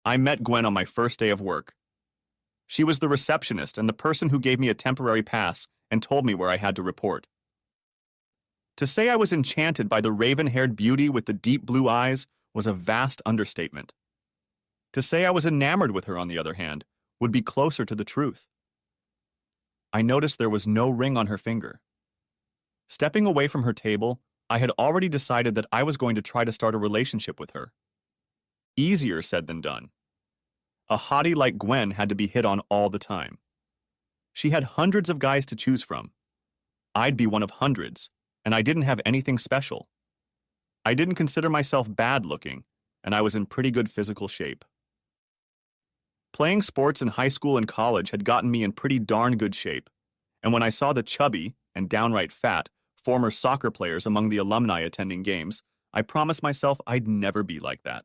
I met Gwen on my first day of work. She was the receptionist and the person who gave me a temporary pass and told me where I had to report. To say I was enchanted by the raven-haired beauty with the deep blue eyes was a vast understatement. To say I was enamored with her, on the other hand, would be closer to the truth. I noticed there was no ring on her finger. Stepping away from her table, I had already decided that I was going to try to start a relationship with her. Easier said than done. A hottie like Gwen had to be hit on all the time. She had hundreds of guys to choose from. I'd be one of hundreds, and I didn't have anything special. I didn't consider myself bad looking, and I was in pretty good physical shape. Playing sports in high school and college had gotten me in pretty darn good shape, and when I saw the chubby and downright fat former soccer players among the alumni attending games, I promised myself I'd never be like that.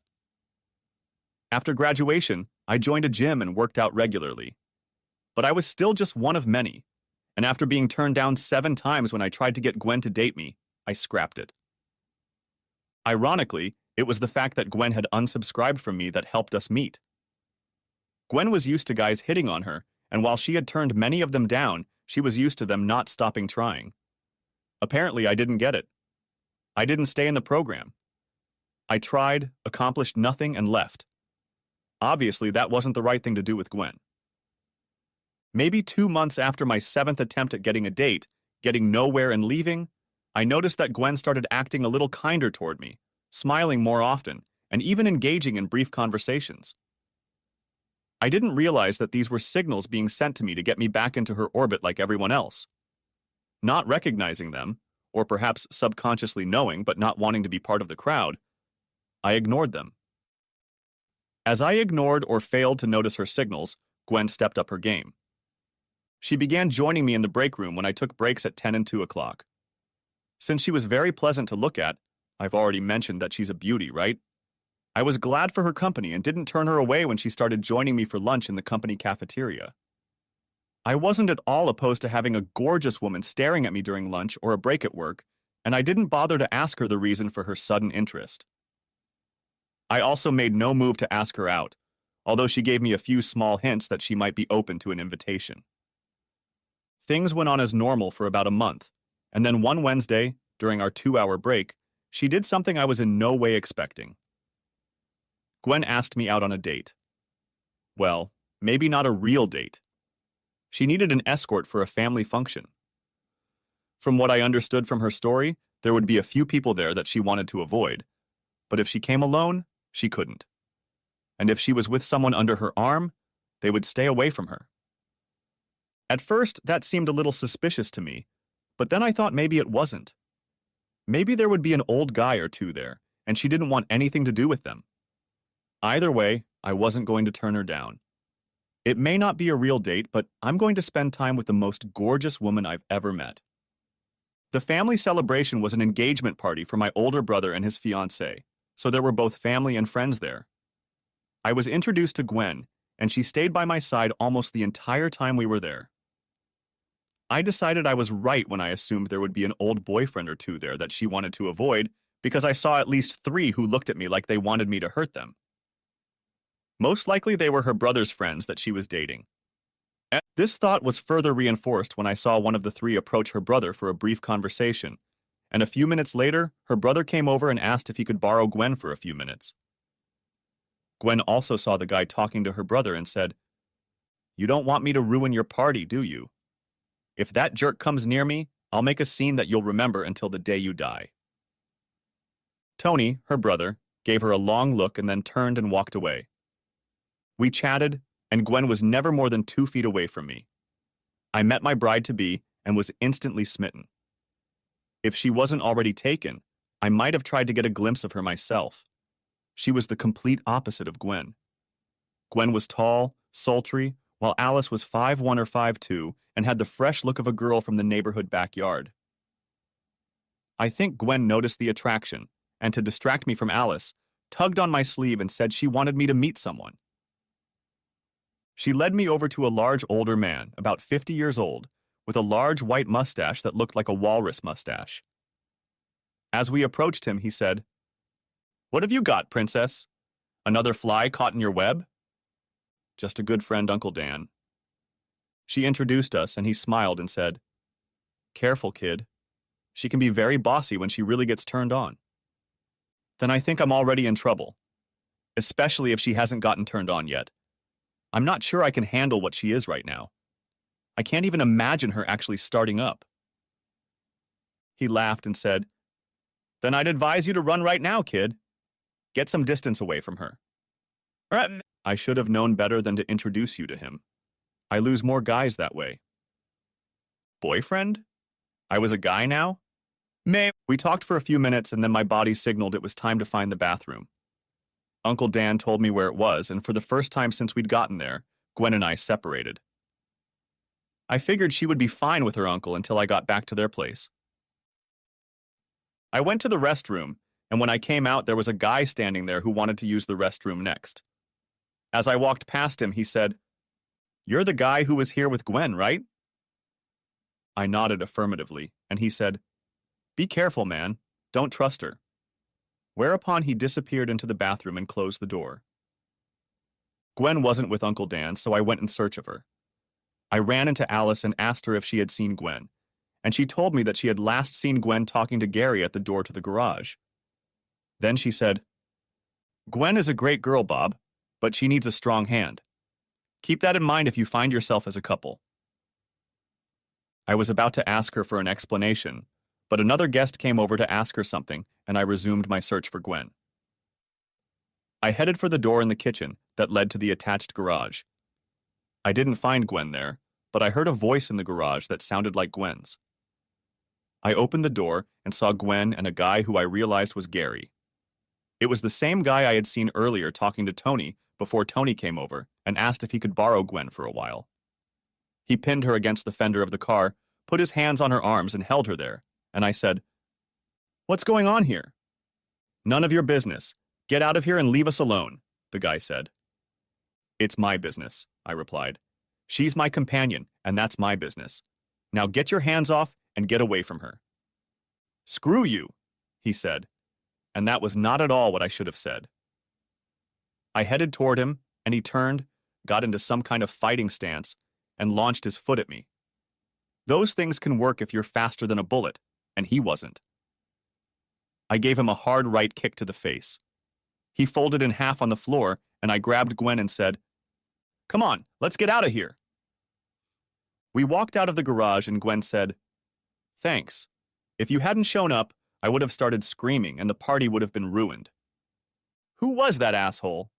After graduation, I joined a gym and worked out regularly. But I was still just one of many, and after being turned down 7 times when I tried to get Gwen to date me, I scrapped it. Ironically, it was the fact that Gwen had unsubscribed from me that helped us meet. Gwen was used to guys hitting on her, and while she had turned many of them down, she was used to them not stopping trying. Apparently, I didn't get it. I didn't stay in the program. I tried, accomplished nothing, and left. Obviously, that wasn't the right thing to do with Gwen. Maybe 2 months after my 7th attempt at getting a date, getting nowhere and leaving, I noticed that Gwen started acting a little kinder toward me, smiling more often, and even engaging in brief conversations. I didn't realize that these were signals being sent to me to get me back into her orbit like everyone else. Not recognizing them, or perhaps subconsciously knowing but not wanting to be part of the crowd, I ignored them. As I ignored or failed to notice her signals, Gwen stepped up her game. She began joining me in the break room when I took breaks at 10 and 2 o'clock. Since she was very pleasant to look at, I've already mentioned that she's a beauty, right? I was glad for her company and didn't turn her away when she started joining me for lunch in the company cafeteria. I wasn't at all opposed to having a gorgeous woman staring at me during lunch or a break at work, and I didn't bother to ask her the reason for her sudden interest. I also made no move to ask her out, although she gave me a few small hints that she might be open to an invitation. Things went on as normal for about a month, and then one Wednesday, during our 2-hour break, she did something I was in no way expecting. Gwen asked me out on a date. Well, maybe not a real date. She needed an escort for a family function. From what I understood from her story, there would be a few people there that she wanted to avoid, but if she came alone, she couldn't. And if she was with someone under her arm, they would stay away from her. At first, that seemed a little suspicious to me, but then I thought maybe it wasn't. Maybe there would be an old guy or two there, and she didn't want anything to do with them. Either way, I wasn't going to turn her down. It may not be a real date, but I'm going to spend time with the most gorgeous woman I've ever met. The family celebration was an engagement party for my older brother and his fiancée, so there were both family and friends there. I was introduced to Gwen, and she stayed by my side almost the entire time we were there. I decided I was right when I assumed there would be an old boyfriend or two there that she wanted to avoid, because I saw at least 3 who looked at me like they wanted me to hurt them. Most likely they were her brother's friends that she was dating. And this thought was further reinforced when I saw one of the 3 approach her brother for a brief conversation, and a few minutes later, her brother came over and asked if he could borrow Gwen for a few minutes. Gwen also saw the guy talking to her brother and said, "You don't want me to ruin your party, do you? If that jerk comes near me, I'll make a scene that you'll remember until the day you die." Tony, her brother, gave her a long look and then turned and walked away. We chatted, and Gwen was never more than 2 feet away from me. I met my bride-to-be and was instantly smitten. If she wasn't already taken, I might have tried to get a glimpse of her myself. She was the complete opposite of Gwen. Gwen was tall, sultry, while Alice was 5'1" or 5'2" and had the fresh look of a girl from the neighborhood backyard. I think Gwen noticed the attraction, and to distract me from Alice, tugged on my sleeve and said she wanted me to meet someone. She led me over to a large older man, about 50 years old, with a large white mustache that looked like a walrus mustache. As we approached him, he said, "What have you got, princess? Another fly caught in your web? Just a good friend, Uncle Dan. She introduced us, and he smiled and said, Careful, kid. She can be very bossy when she really gets turned on. Then I think I'm already in trouble, especially if she hasn't gotten turned on yet. I'm not sure I can handle what she is right now. I can't even imagine her actually starting up. He laughed and said, Then I'd advise you to run right now, kid. Get some distance away from her. I should have known better than to introduce you to him. I lose more guys that way. Boyfriend? I was a guy now? We talked for a few minutes and then my body signaled it was time to find the bathroom. Uncle Dan told me where it was, and for the first time since we'd gotten there, Gwen and I separated. I figured she would be fine with her uncle until I got back to their place. I went to the restroom, and when I came out, there was a guy standing there who wanted to use the restroom next. As I walked past him, he said, You're the guy who was here with Gwen, right? I nodded affirmatively, and he said, Be careful, man. Don't trust her. Whereupon he disappeared into the bathroom and closed the door. Gwen wasn't with Uncle Dan, so I went in search of her. I ran into Alice and asked her if she had seen Gwen, and she told me that she had last seen Gwen talking to Gary at the door to the garage. Then she said, Gwen is a great girl, Bob, but she needs a strong hand. Keep that in mind if you find yourself as a couple. I was about to ask her for an explanation, but another guest came over to ask her something, and I resumed my search for Gwen. I headed for the door in the kitchen that led to the attached garage. I didn't find Gwen there, but I heard a voice in the garage that sounded like Gwen's. I opened the door and saw Gwen and a guy who I realized was Gary. It was the same guy I had seen earlier talking to Tony before Tony came over and asked if he could borrow Gwen for a while. He pinned her against the fender of the car, put his hands on her arms and held her there, and I said, What's going on here? None of your business. Get out of here and leave us alone, the guy said. It's my business, I replied. She's my companion, and that's my business. Now get your hands off and get away from her. Screw you, he said, and that was not at all what I should have said. I headed toward him, and he turned, got into some kind of fighting stance, and launched his foot at me. Those things can work if you're faster than a bullet, and he wasn't. I gave him a hard right kick to the face. He folded in half on the floor, and I grabbed Gwen and said, Come on, let's get out of here. We walked out of the garage, and Gwen said, Thanks. If you hadn't shown up, I would have started screaming, and the party would have been ruined. Who was that asshole?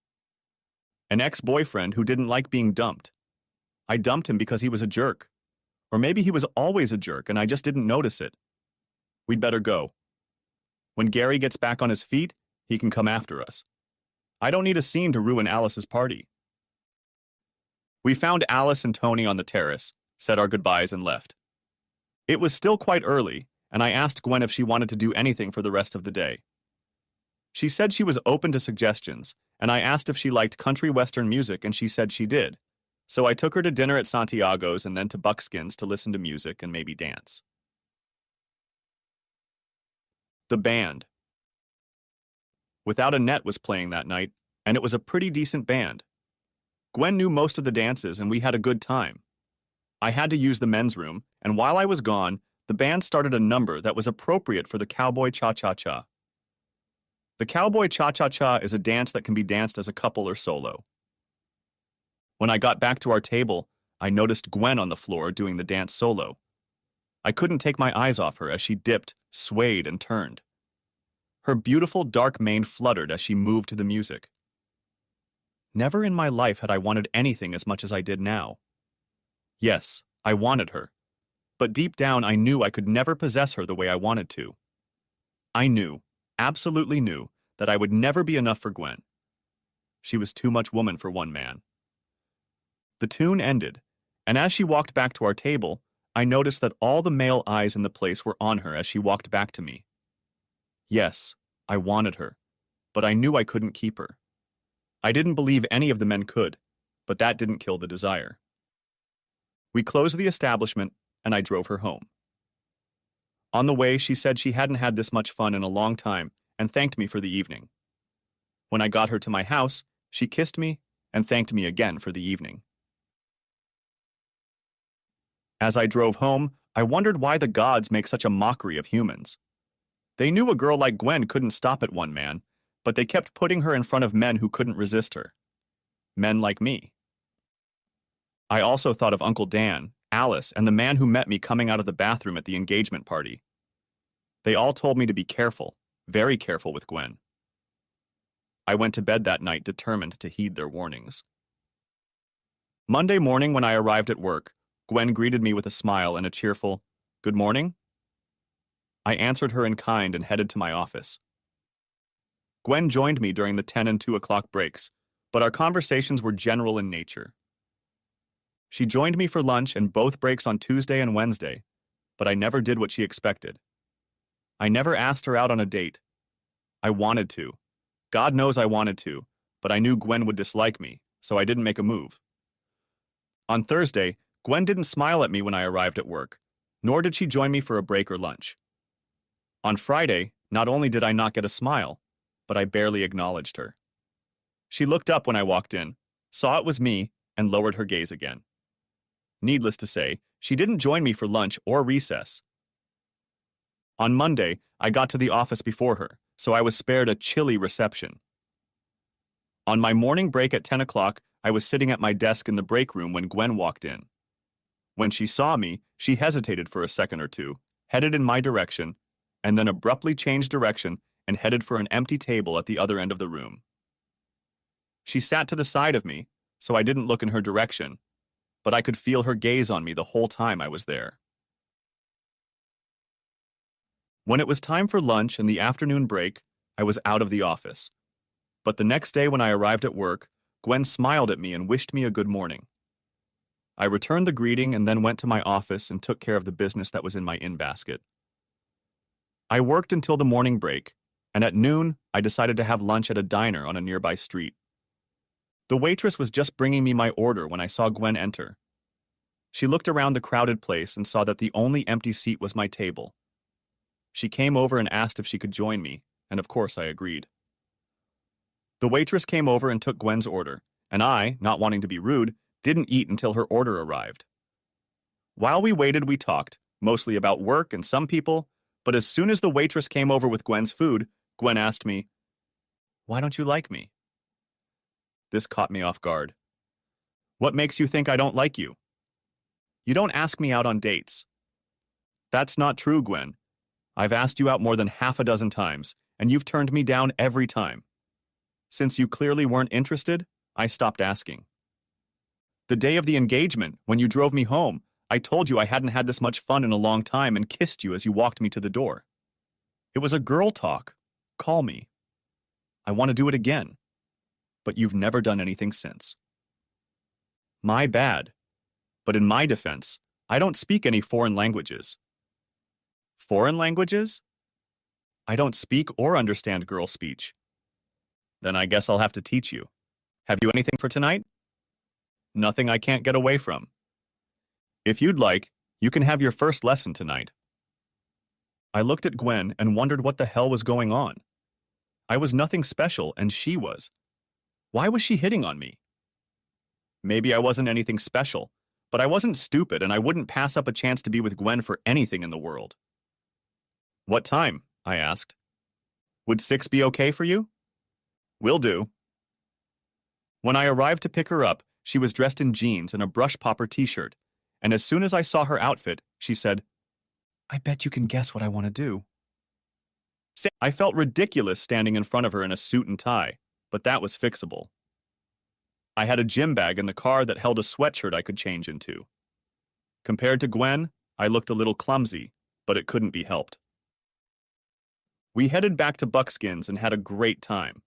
An ex-boyfriend who didn't like being dumped. I dumped him because he was a jerk. Or maybe he was always a jerk and I just didn't notice it. We'd better go. When Gary gets back on his feet, he can come after us. I don't need a scene to ruin Alice's party. We found Alice and Tony on the terrace, said our goodbyes and left. It was still quite early, and I asked Gwen if she wanted to do anything for the rest of the day. She said she was open to suggestions, and I asked if she liked country western music, and she said she did. So I took her to dinner at Santiago's and then to Buckskin's to listen to music and maybe dance. The band. Without a Net was playing that night, and it was a pretty decent band. Gwen knew most of the dances, and we had a good time. I had to use the men's room, and while I was gone, the band started a number that was appropriate for the cowboy cha-cha-cha. The cowboy cha-cha-cha is a dance that can be danced as a couple or solo. When I got back to our table, I noticed Gwen on the floor doing the dance solo. I couldn't take my eyes off her as she dipped, swayed, and turned. Her beautiful dark mane fluttered as she moved to the music. Never in my life had I wanted anything as much as I did now. Yes, I wanted her, but deep down I knew I could never possess her the way I wanted to. I knew, absolutely knew, that I would never be enough for Gwen. She was too much woman for one man. The tune ended, and as she walked back to our table, I noticed that all the male eyes in the place were on her as she walked back to me. Yes, I wanted her, but I knew I couldn't keep her. I didn't believe any of the men could, but that didn't kill the desire. We closed the establishment, and I drove her home. On the way, she said she hadn't had this much fun in a long time and thanked me for the evening. When I got her to my house, she kissed me and thanked me again for the evening. As I drove home, I wondered why the gods make such a mockery of humans. They knew a girl like Gwen couldn't stop at one man, but they kept putting her in front of men who couldn't resist her. Men like me. I also thought of Uncle Dan, Alice, and the man who met me coming out of the bathroom at the engagement party. They all told me to be careful, very careful with Gwen. I went to bed that night determined to heed their warnings. Monday morning when I arrived at work, Gwen greeted me with a smile and a cheerful, "Good morning?" I answered her in kind and headed to my office. Gwen joined me during the 10 and 2 o'clock breaks, but our conversations were general in nature. She joined me for lunch and both breaks on Tuesday and Wednesday, but I never did what she expected. I never asked her out on a date. I wanted to. God knows I wanted to, but I knew Gwen would dislike me, so I didn't make a move. On Thursday, Gwen didn't smile at me when I arrived at work, nor did she join me for a break or lunch. On Friday, not only did I not get a smile, but I barely acknowledged her. She looked up when I walked in, saw it was me, and lowered her gaze again. Needless to say, she didn't join me for lunch or recess. On Monday, I got to the office before her, so I was spared a chilly reception. On my morning break at 10 o'clock, I was sitting at my desk in the break room when Gwen walked in. When she saw me, she hesitated for a second or two, headed in my direction, and then abruptly changed direction and headed for an empty table at the other end of the room. She sat to the side of me, so I didn't look in her direction, but I could feel her gaze on me the whole time I was there. When it was time for lunch and the afternoon break, I was out of the office. But the next day when I arrived at work, Gwen smiled at me and wished me a good morning. I returned the greeting and then went to my office and took care of the business that was in my in-basket. I worked until the morning break, and at noon, I decided to have lunch at a diner on a nearby street. The waitress was just bringing me my order when I saw Gwen enter. She looked around the crowded place and saw that the only empty seat was my table. She came over and asked if she could join me, and of course I agreed. The waitress came over and took Gwen's order, and I, not wanting to be rude, didn't eat until her order arrived. While we waited, we talked, mostly about work and some people, but as soon as the waitress came over with Gwen's food, Gwen asked me, "Why don't you like me?" This caught me off guard. "What makes you think I don't like you?" "You don't ask me out on dates." "That's not true, Gwen. I've asked you out more than half a dozen times, and you've turned me down every time. Since you clearly weren't interested, I stopped asking. The day of the engagement, when you drove me home, I told you I hadn't had this much fun in a long time and kissed you as you walked me to the door. It was a girl talk. Call me. I want to do it again. But you've never done anything since." My bad. But in my defense, I don't speak any foreign languages. Foreign languages? I don't speak or understand girl speech. Then I guess I'll have to teach you. Have you anything for tonight? Nothing I can't get away from. If you'd like, you can have your first lesson tonight. I looked at Gwen and wondered what the hell was going on. I was nothing special, and she was. Why was she hitting on me? Maybe I wasn't anything special, but I wasn't stupid and I wouldn't pass up a chance to be with Gwen for anything in the world. "What time?" I asked. "Would 6 be okay for you?" "Will do." When I arrived to pick her up, she was dressed in jeans and a brush popper t-shirt, and as soon as I saw her outfit, she said, "I bet you can guess what I want to do." I felt ridiculous standing in front of her in a suit and tie, but that was fixable. I had a gym bag in the car that held a sweatshirt I could change into. Compared to Gwen, I looked a little clumsy, but it couldn't be helped. We headed back to Buckskins and had a great time.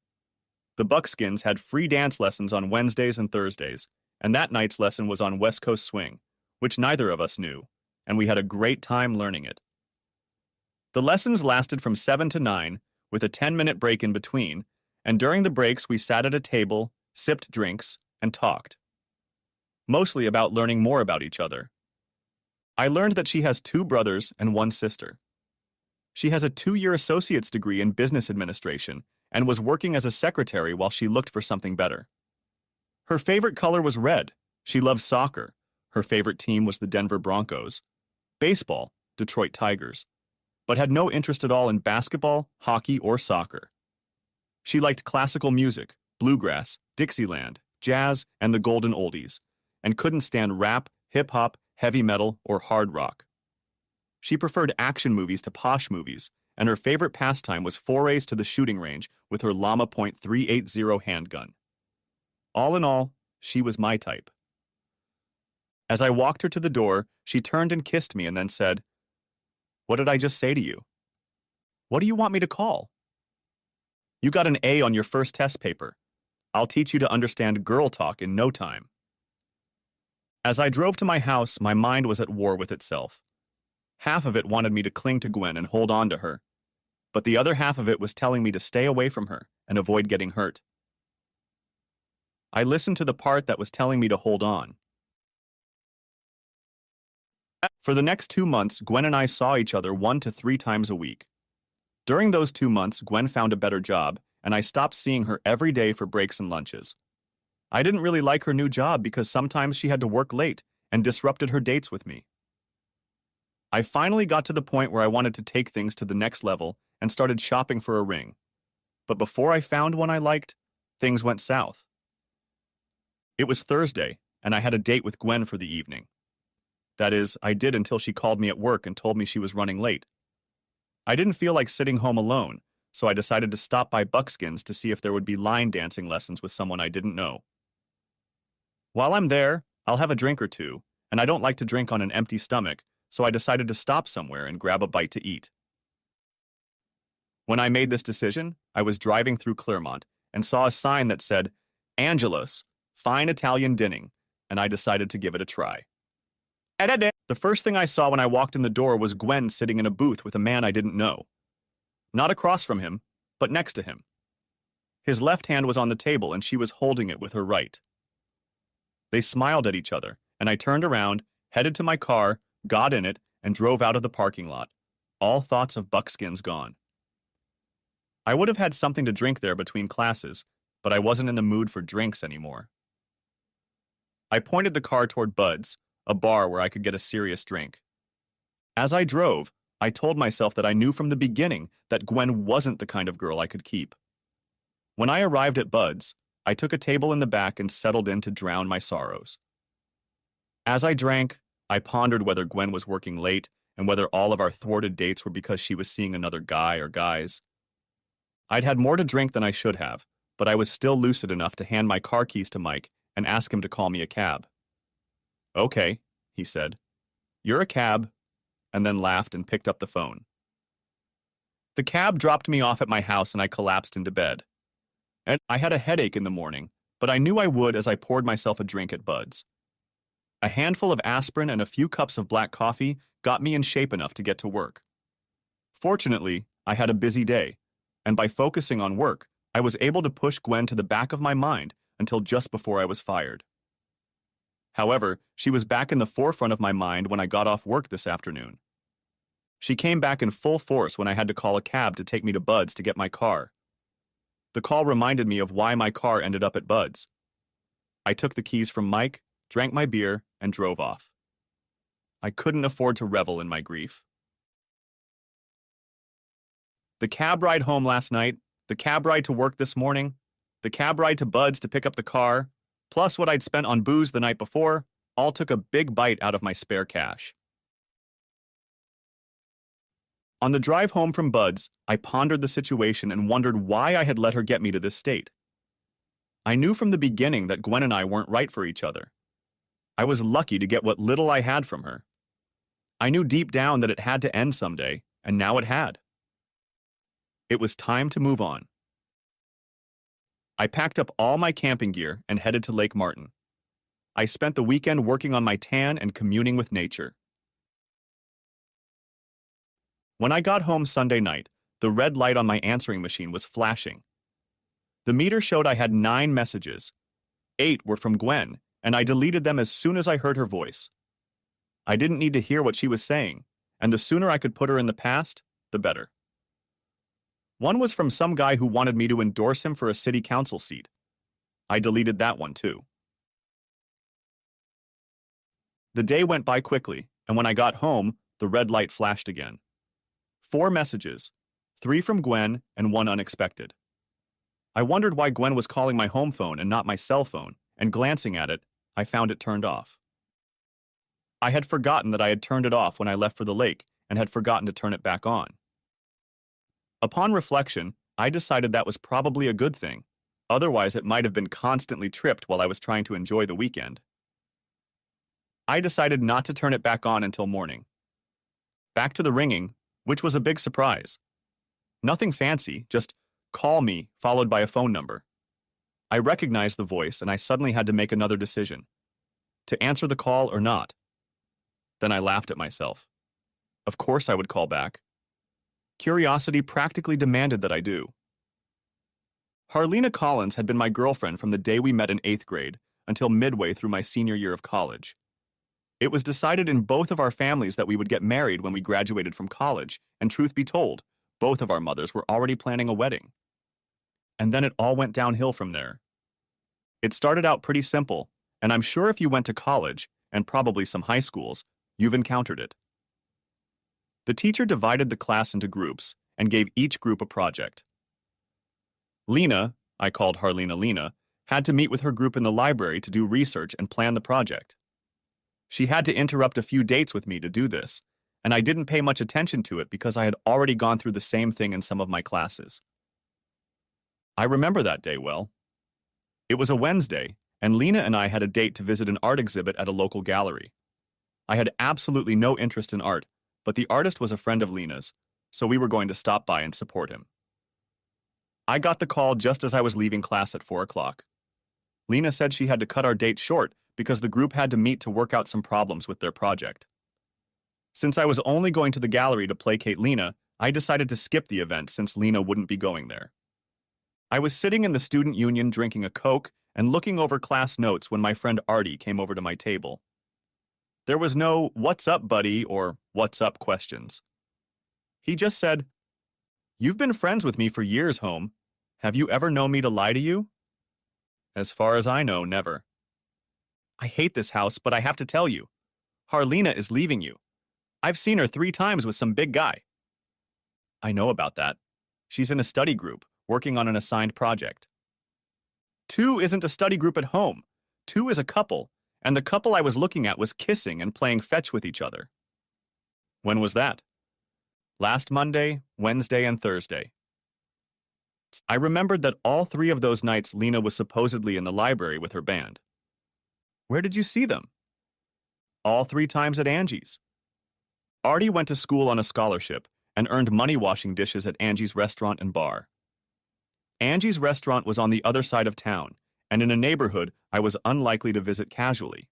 The Buckskins had free dance lessons on Wednesdays and Thursdays, and that night's lesson was on West Coast Swing, which neither of us knew, and we had a great time learning it. The lessons lasted from 7 to 9, with a 10-minute break in between, and during the breaks we sat at a table, sipped drinks, and talked. Mostly about learning more about each other. I learned that she has 2 brothers and 1 sister. She has a 2-year associate's degree in business administration and was working as a secretary while she looked for something better. Her favorite color was red. She loved soccer. Her favorite team was the Denver Broncos. Baseball, Detroit Tigers, but had no interest at all in basketball, hockey, or soccer. She liked classical music, bluegrass, Dixieland, jazz, and the golden oldies, and couldn't stand rap, hip-hop, heavy metal, or hard rock. She preferred action movies to posh movies, and her favorite pastime was forays to the shooting range with her Llama .380 handgun. All in all, she was my type. As I walked her to the door, she turned and kissed me and then said, "What did I just say to you? What do you want me to call? You got an A on your first test paper. I'll teach you to understand girl talk in no time." As I drove to my house, my mind was at war with itself. Half of it wanted me to cling to Gwen and hold on to her, but the other half of it was telling me to stay away from her and avoid getting hurt. I listened to the part that was telling me to hold on. For the next 2 months, Gwen and I saw each other 1 to 3 times a week. During those 2 months, Gwen found a better job, and I stopped seeing her every day for breaks and lunches. I didn't really like her new job because sometimes she had to work late and disrupted her dates with me. I finally got to the point where I wanted to take things to the next level and started shopping for a ring. But before I found one I liked, things went south. It was Thursday, and I had a date with Gwen for the evening. That is, I did until she called me at work and told me she was running late. I didn't feel like sitting home alone, so I decided to stop by Buckskin's to see if there would be line dancing lessons with someone I didn't know. While I'm there, I'll have a drink or two, and I don't like to drink on an empty stomach, so I decided to stop somewhere and grab a bite to eat. When I made this decision, I was driving through Claremont and saw a sign that said, "Angelo's, fine Italian dining," and I decided to give it a try. The first thing I saw when I walked in the door was Gwen sitting in a booth with a man I didn't know. Not across from him, but next to him. His left hand was on the table and she was holding it with her right. They smiled at each other, and I turned around, headed to my car, got in it, and drove out of the parking lot, all thoughts of Buckskins gone. I would have had something to drink there between classes, but I wasn't in the mood for drinks anymore. I pointed the car toward Bud's, a bar where I could get a serious drink. As I drove, I told myself that I knew from the beginning that Gwen wasn't the kind of girl I could keep. When I arrived at Bud's, I took a table in the back and settled in to drown my sorrows. As I drank, I pondered whether Gwen was working late and whether all of our thwarted dates were because she was seeing another guy or guys. I'd had more to drink than I should have, but I was still lucid enough to hand my car keys to Mike and ask him to call me a cab. "Okay," he said. "You're a cab," and then laughed and picked up the phone. The cab dropped me off at my house and I collapsed into bed. And I had a headache in the morning, but I knew I would as I poured myself a drink at Bud's. A handful of aspirin and a few cups of black coffee got me in shape enough to get to work. Fortunately, I had a busy day, and by focusing on work, I was able to push Gwen to the back of my mind until just before I was fired. However, she was back in the forefront of my mind when I got off work this afternoon. She came back in full force when I had to call a cab to take me to Bud's to get my car. The call reminded me of why my car ended up at Bud's. I took the keys from Mike, drank my beer, and drove off. I couldn't afford to revel in my grief. The cab ride home last night, the cab ride to work this morning, the cab ride to Bud's to pick up the car, plus what I'd spent on booze the night before, all took a big bite out of my spare cash. On the drive home from Bud's, I pondered the situation and wondered why I had let her get me to this state. I knew from the beginning that Gwen and I weren't right for each other. I was lucky to get what little I had from her. I knew deep down that it had to end someday, and now it had. It was time to move on. I packed up all my camping gear and headed to Lake Martin. I spent the weekend working on my tan and communing with nature. When I got home Sunday night, the red light on my answering machine was flashing. The meter showed I had 9 messages. 8 were from Gwen, and I deleted them as soon as I heard her voice. I didn't need to hear what she was saying, and the sooner I could put her in the past, the better. One was from some guy who wanted me to endorse him for a city council seat. I deleted that one too. The day went by quickly, and when I got home, the red light flashed again. 4 messages, 3 from Gwen and 1 unexpected. I wondered why Gwen was calling my home phone and not my cell phone, and glancing at it, I found it turned off. I had forgotten that I had turned it off when I left for the lake and had forgotten to turn it back on. Upon reflection, I decided that was probably a good thing. Otherwise, it might have been constantly tripped while I was trying to enjoy the weekend. I decided not to turn it back on until morning. Back to the ringing, which was a big surprise. Nothing fancy, just "call me" followed by a phone number. I recognized the voice and I suddenly had to make another decision. To answer the call or not. Then I laughed at myself. Of course I would call back. Curiosity practically demanded that I do. Harlena Collins had been my girlfriend from the day we met in 8th grade until midway through my senior year of college. It was decided in both of our families that we would get married when we graduated from college, and truth be told, both of our mothers were already planning a wedding. And then it all went downhill from there. It started out pretty simple, and I'm sure if you went to college, and probably some high schools, you've encountered it. The teacher divided the class into groups and gave each group a project. Lena, I called Harlena Lena, had to meet with her group in the library to do research and plan the project. She had to interrupt a few dates with me to do this, and I didn't pay much attention to it because I had already gone through the same thing in some of my classes. I remember that day well. It was a Wednesday, and Lena and I had a date to visit an art exhibit at a local gallery. I had absolutely no interest in art, but the artist was a friend of Lena's, so we were going to stop by and support him. I got the call just as I was leaving class at 4 o'clock. Lena said she had to cut our date short because the group had to meet to work out some problems with their project. Since I was only going to the gallery to placate Lena, I decided to skip the event since Lena wouldn't be going there. I was sitting in the student union drinking a Coke and looking over class notes when my friend Artie came over to my table. There was no "what's up, buddy" or "what's up" questions. He just said, "You've been friends with me for years, home. Have you ever known me to lie to you?" As far as I know, never. I hate this house, but I have to tell you. Harlena is leaving you. I've seen her 3 times with some big guy. I know about that. She's in a study group, working on an assigned project. 2 isn't a study group at home. 2 is a couple, and the couple I was looking at was kissing and playing fetch with each other. When was that? Last Monday, Wednesday, and Thursday. I remembered that all 3 of those nights Lena was supposedly in the library with her band. Where did you see them? All 3 times at Angie's. Artie went to school on a scholarship and earned money washing dishes at Angie's restaurant and bar. Angie's restaurant was on the other side of town, and in a neighborhood I was unlikely to visit casually.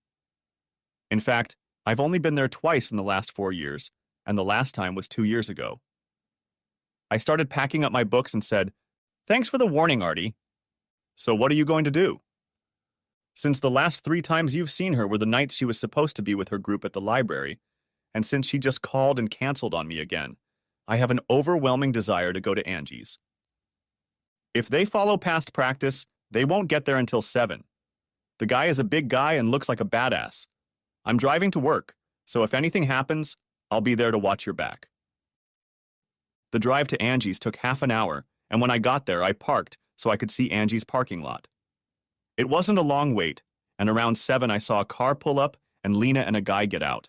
In fact, I've only been there twice in the last 4 years, and the last time was 2 years ago. I started packing up my books and said, "Thanks for the warning, Artie. So what are you going to do?" Since the last 3 times you've seen her were the nights she was supposed to be with her group at the library, and since she just called and canceled on me again, I have an overwhelming desire to go to Angie's. If they follow past practice, they won't get there until 7. The guy is a big guy and looks like a badass. I'm driving to work, so if anything happens, I'll be there to watch your back. The drive to Angie's took half an hour, and when I got there, I parked so I could see Angie's parking lot. It wasn't a long wait, and around 7 I saw a car pull up and Lena and a guy get out.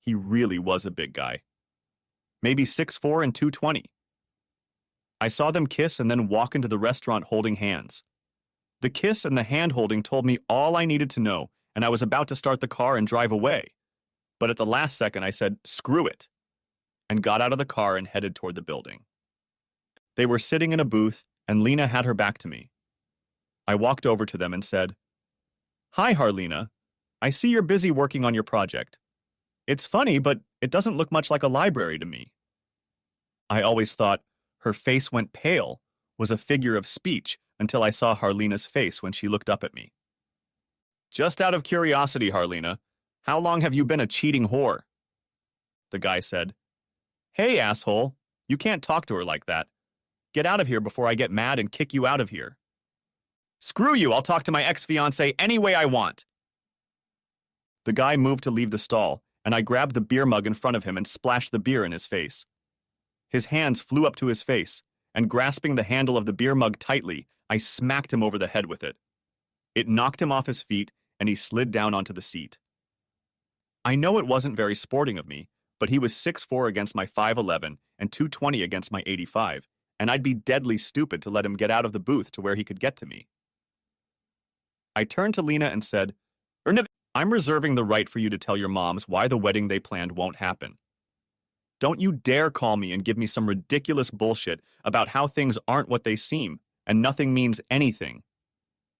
He really was a big guy. Maybe 6'4" and 220. I saw them kiss and then walk into the restaurant holding hands. The kiss and the hand-holding told me all I needed to know, and I was about to start the car and drive away. But at the last second I said, "Screw it," and got out of the car and headed toward the building. They were sitting in a booth, and Lena had her back to me. I walked over to them and said, "Hi, Harlena. I see you're busy working on your project. It's funny, but it doesn't look much like a library to me." I always thought "her face went pale" was a figure of speech until I saw Harlena's face when she looked up at me. "Just out of curiosity, Harlena, how long have you been a cheating whore?" The guy said, "Hey, asshole, you can't talk to her like that. Get out of here before I get mad and kick you out of here. Screw you, I'll talk to my ex-fiancé any way I want. The guy moved to leave the stall, and I grabbed the beer mug in front of him and splashed the beer in his face. His hands flew up to his face, and grasping the handle of the beer mug tightly, I smacked him over the head with it. It knocked him off his feet, and he slid down onto the seat. I know it wasn't very sporting of me, but he was 6'4" against my 5'11" and 220 against my 85, and I'd be deadly stupid to let him get out of the booth to where he could get to me. I turned to Lena and said, I'm reserving the right for you to tell your moms why the wedding they planned won't happen. Don't you dare call me and give me some ridiculous bullshit about how things aren't what they seem and nothing means anything.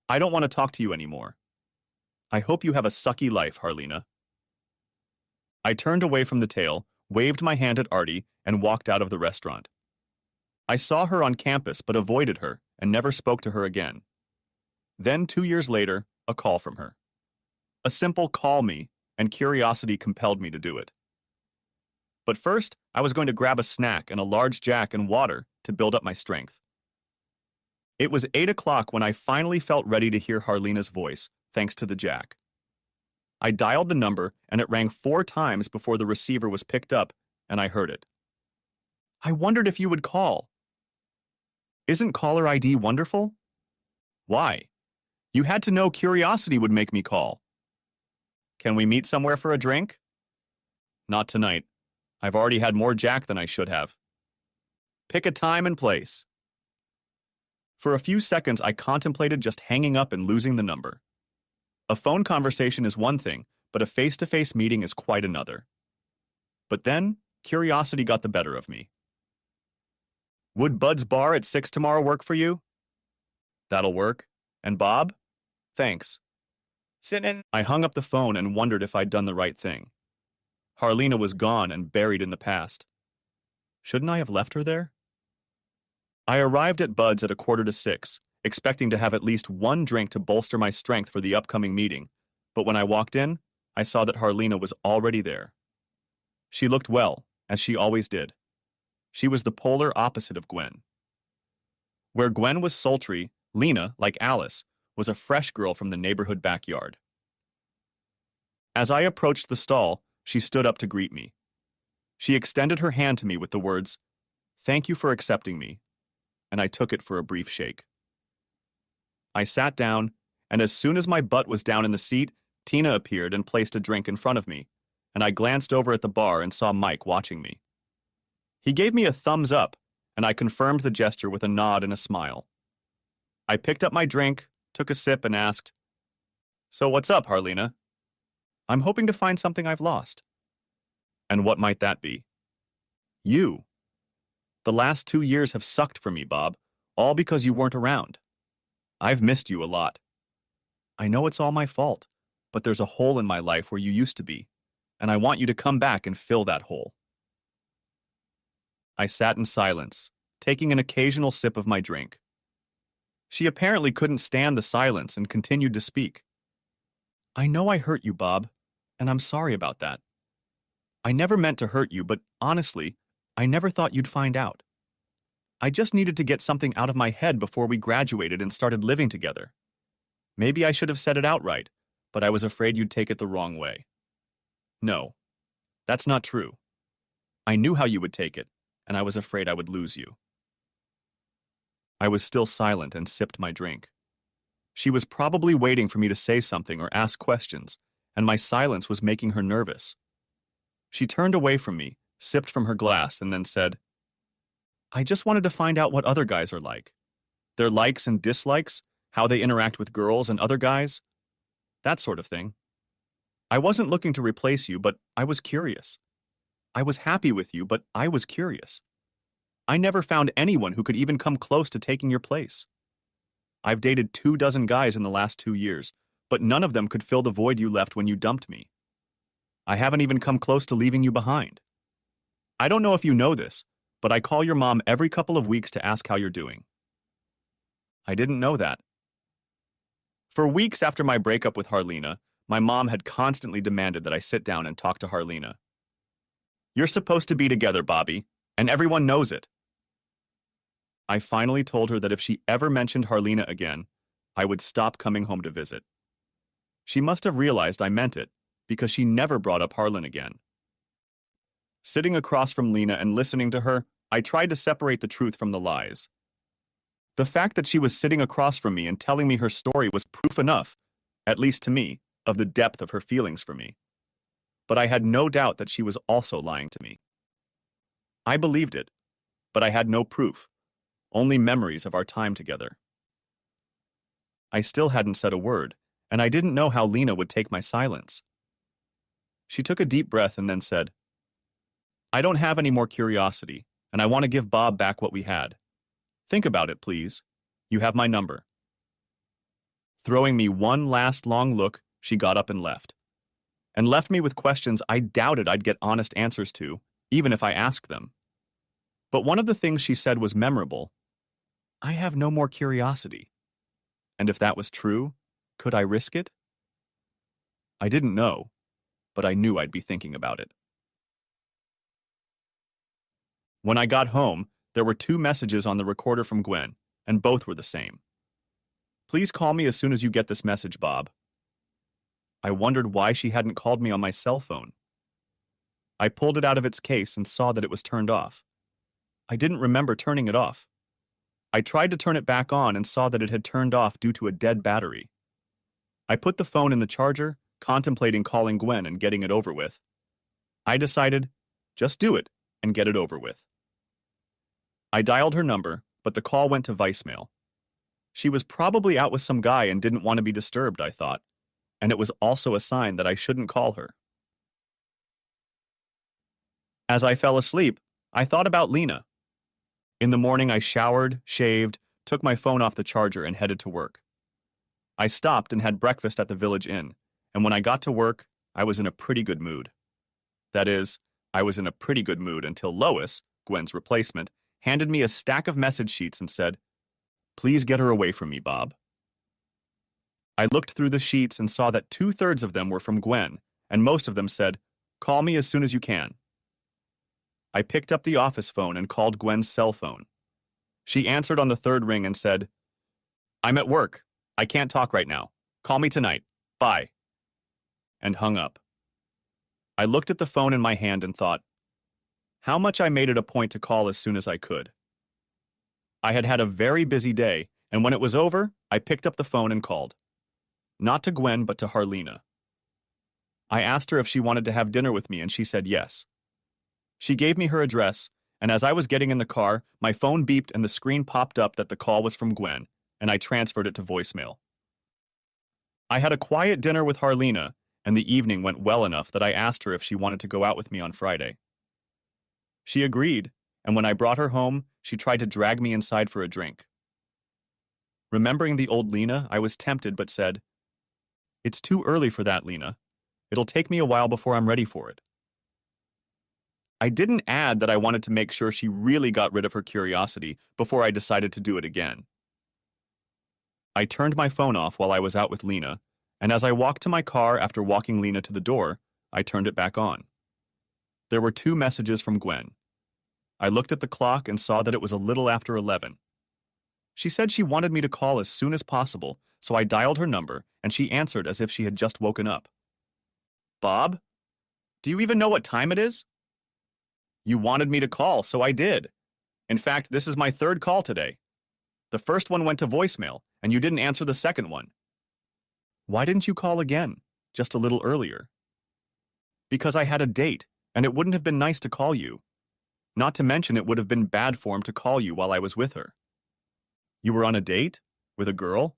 I don't want to talk to you anymore. I hope you have a sucky life, Harlena. I turned away from the tale, waved my hand at Artie, and walked out of the restaurant. I saw her on campus but avoided her and never spoke to her again. Then 2 years later, a call from her. A simple call me, and curiosity compelled me to do it. But first, I was going to grab a snack and a large Jack and water to build up my strength. It was 8 o'clock when I finally felt ready to hear Harlena's voice, thanks to the Jack. I dialed the number, and it rang 4 times before the receiver was picked up, and I heard it. I wondered if you would call. Isn't caller ID wonderful? Why? You had to know curiosity would make me call. Can we meet somewhere for a drink? Not tonight. I've already had more Jack than I should have. Pick a time and place. For a few seconds, I contemplated just hanging up and losing the number. A phone conversation is one thing, but a face-to-face meeting is quite another. But then, curiosity got the better of me. Would Bud's Bar at 6 tomorrow work for you? That'll work. And Bob? Thanks. Sit in. I hung up the phone and wondered if I'd done the right thing. Harlena was gone and buried in the past. Shouldn't I have left her there? I arrived at Bud's at 5:45, expecting to have at least one drink to bolster my strength for the upcoming meeting, but when I walked in, I saw that Harlena was already there. She looked well, as she always did. She was the polar opposite of Gwen. Where Gwen was sultry, Lena, like Alice, was a fresh girl from the neighborhood backyard. As I approached the stall, she stood up to greet me. She extended her hand to me with the words, "Thank you for accepting me," and I took it for a brief shake. I sat down, and as soon as my butt was down in the seat, Tina appeared and placed a drink in front of me, and I glanced over at the bar and saw Mike watching me. He gave me a thumbs up, and I confirmed the gesture with a nod and a smile. I picked up my drink, took a sip, and asked, "So what's up, Harlena?" "I'm hoping to find something I've lost." "And what might that be?" "You. The last 2 years have sucked for me, Bob, all because you weren't around. I've missed you a lot. I know it's all my fault, but there's a hole in my life where you used to be, and I want you to come back and fill that hole." I sat in silence, taking an occasional sip of my drink. She apparently couldn't stand the silence and continued to speak. "I know I hurt you, Bob, and I'm sorry about that. I never meant to hurt you, but honestly, I never thought you'd find out. I just needed to get something out of my head before we graduated and started living together. Maybe I should have said it outright, but I was afraid you'd take it the wrong way. No, that's not true. I knew how you would take it, and I was afraid I would lose you." I was still silent and sipped my drink. She was probably waiting for me to say something or ask questions, and my silence was making her nervous. She turned away from me, sipped from her glass, and then said, "I just wanted to find out what other guys are like. Their likes and dislikes, how they interact with girls and other guys. That sort of thing. I wasn't looking to replace you, but I was curious. I was happy with you, but I was curious. I never found anyone who could even come close to taking your place. I've dated 24 guys in the last 2 years, but none of them could fill the void you left when you dumped me. I haven't even come close to leaving you behind. I don't know if you know this, but I call your mom every couple of weeks to ask how you're doing." I didn't know that. For weeks after my breakup with Harlena, my mom had constantly demanded that I sit down and talk to Harlena. "You're supposed to be together, Bobby, and everyone knows it." I finally told her that if she ever mentioned Harlina again, I would stop coming home to visit. She must have realized I meant it, because she never brought up Harlan again. Sitting across from Lena and listening to her, I tried to separate the truth from the lies. The fact that she was sitting across from me and telling me her story was proof enough, at least to me, of the depth of her feelings for me. But I had no doubt that she was also lying to me. I believed it, but I had no proof, only memories of our time together. I still hadn't said a word, and I didn't know how Lena would take my silence. She took a deep breath and then said, "I don't have any more curiosity, and I want to give Bob back what we had. Think about it, please. You have my number." Throwing me one last long look, she got up and left me with questions I doubted I'd get honest answers to, even if I asked them. But one of the things she said was memorable. I have no more curiosity. And if that was true, could I risk it? I didn't know, but I knew I'd be thinking about it. When I got home, there were 2 messages on the recorder from Gwen, and both were the same. "Please call me as soon as you get this message, Bob." I wondered why she hadn't called me on my cell phone. I pulled it out of its case and saw that it was turned off. I didn't remember turning it off. I tried to turn it back on and saw that it had turned off due to a dead battery. I put the phone in the charger, contemplating calling Gwen and getting it over with. I decided, just do it and get it over with. I dialed her number, but the call went to voicemail. She was probably out with some guy and didn't want to be disturbed, I thought, and it was also a sign that I shouldn't call her. As I fell asleep, I thought about Lena. In the morning, I showered, shaved, took my phone off the charger, and headed to work. I stopped and had breakfast at the Village Inn, and when I got to work, I was in a pretty good mood. That is, I was in a pretty good mood until Lois, Gwen's replacement, handed me a stack of message sheets and said, "Please get her away from me, Bob." I looked through the sheets and saw that 2/3 of them were from Gwen, and most of them said, "Call me as soon as you can." I picked up the office phone and called Gwen's cell phone. She answered on the 3rd ring and said, "I'm at work. I can't talk right now. Call me tonight. Bye." And hung up. I looked at the phone in my hand and thought, how much I made it a point to call as soon as I could. I had had a very busy day, and when it was over, I picked up the phone and called. Not to Gwen, but to Harlina. I asked her if she wanted to have dinner with me, and she said yes. She gave me her address, and as I was getting in the car, my phone beeped and the screen popped up that the call was from Gwen, and I transferred it to voicemail. I had a quiet dinner with Harlina, and the evening went well enough that I asked her if she wanted to go out with me on Friday. She agreed, and when I brought her home, she tried to drag me inside for a drink. Remembering the old Lena, I was tempted but said, "It's too early for that, Lena. It'll take me a while before I'm ready for it." I didn't add that I wanted to make sure she really got rid of her curiosity before I decided to do it again. I turned my phone off while I was out with Lena, and as I walked to my car after walking Lena to the door, I turned it back on. There were 2 messages from Gwen. I looked at the clock and saw that it was a little after 11. She said she wanted me to call as soon as possible, so I dialed her number, and she answered as if she had just woken up. "Bob? Do you even know what time it is?" "You wanted me to call, so I did. In fact, this is my 3rd call today. The first one went to voicemail, and you didn't answer the second one." "Why didn't you call again, just a little earlier?" "Because I had a date, and it wouldn't have been nice to call you. Not to mention it would have been bad form to call you while I was with her." "You were on a date? With a girl?"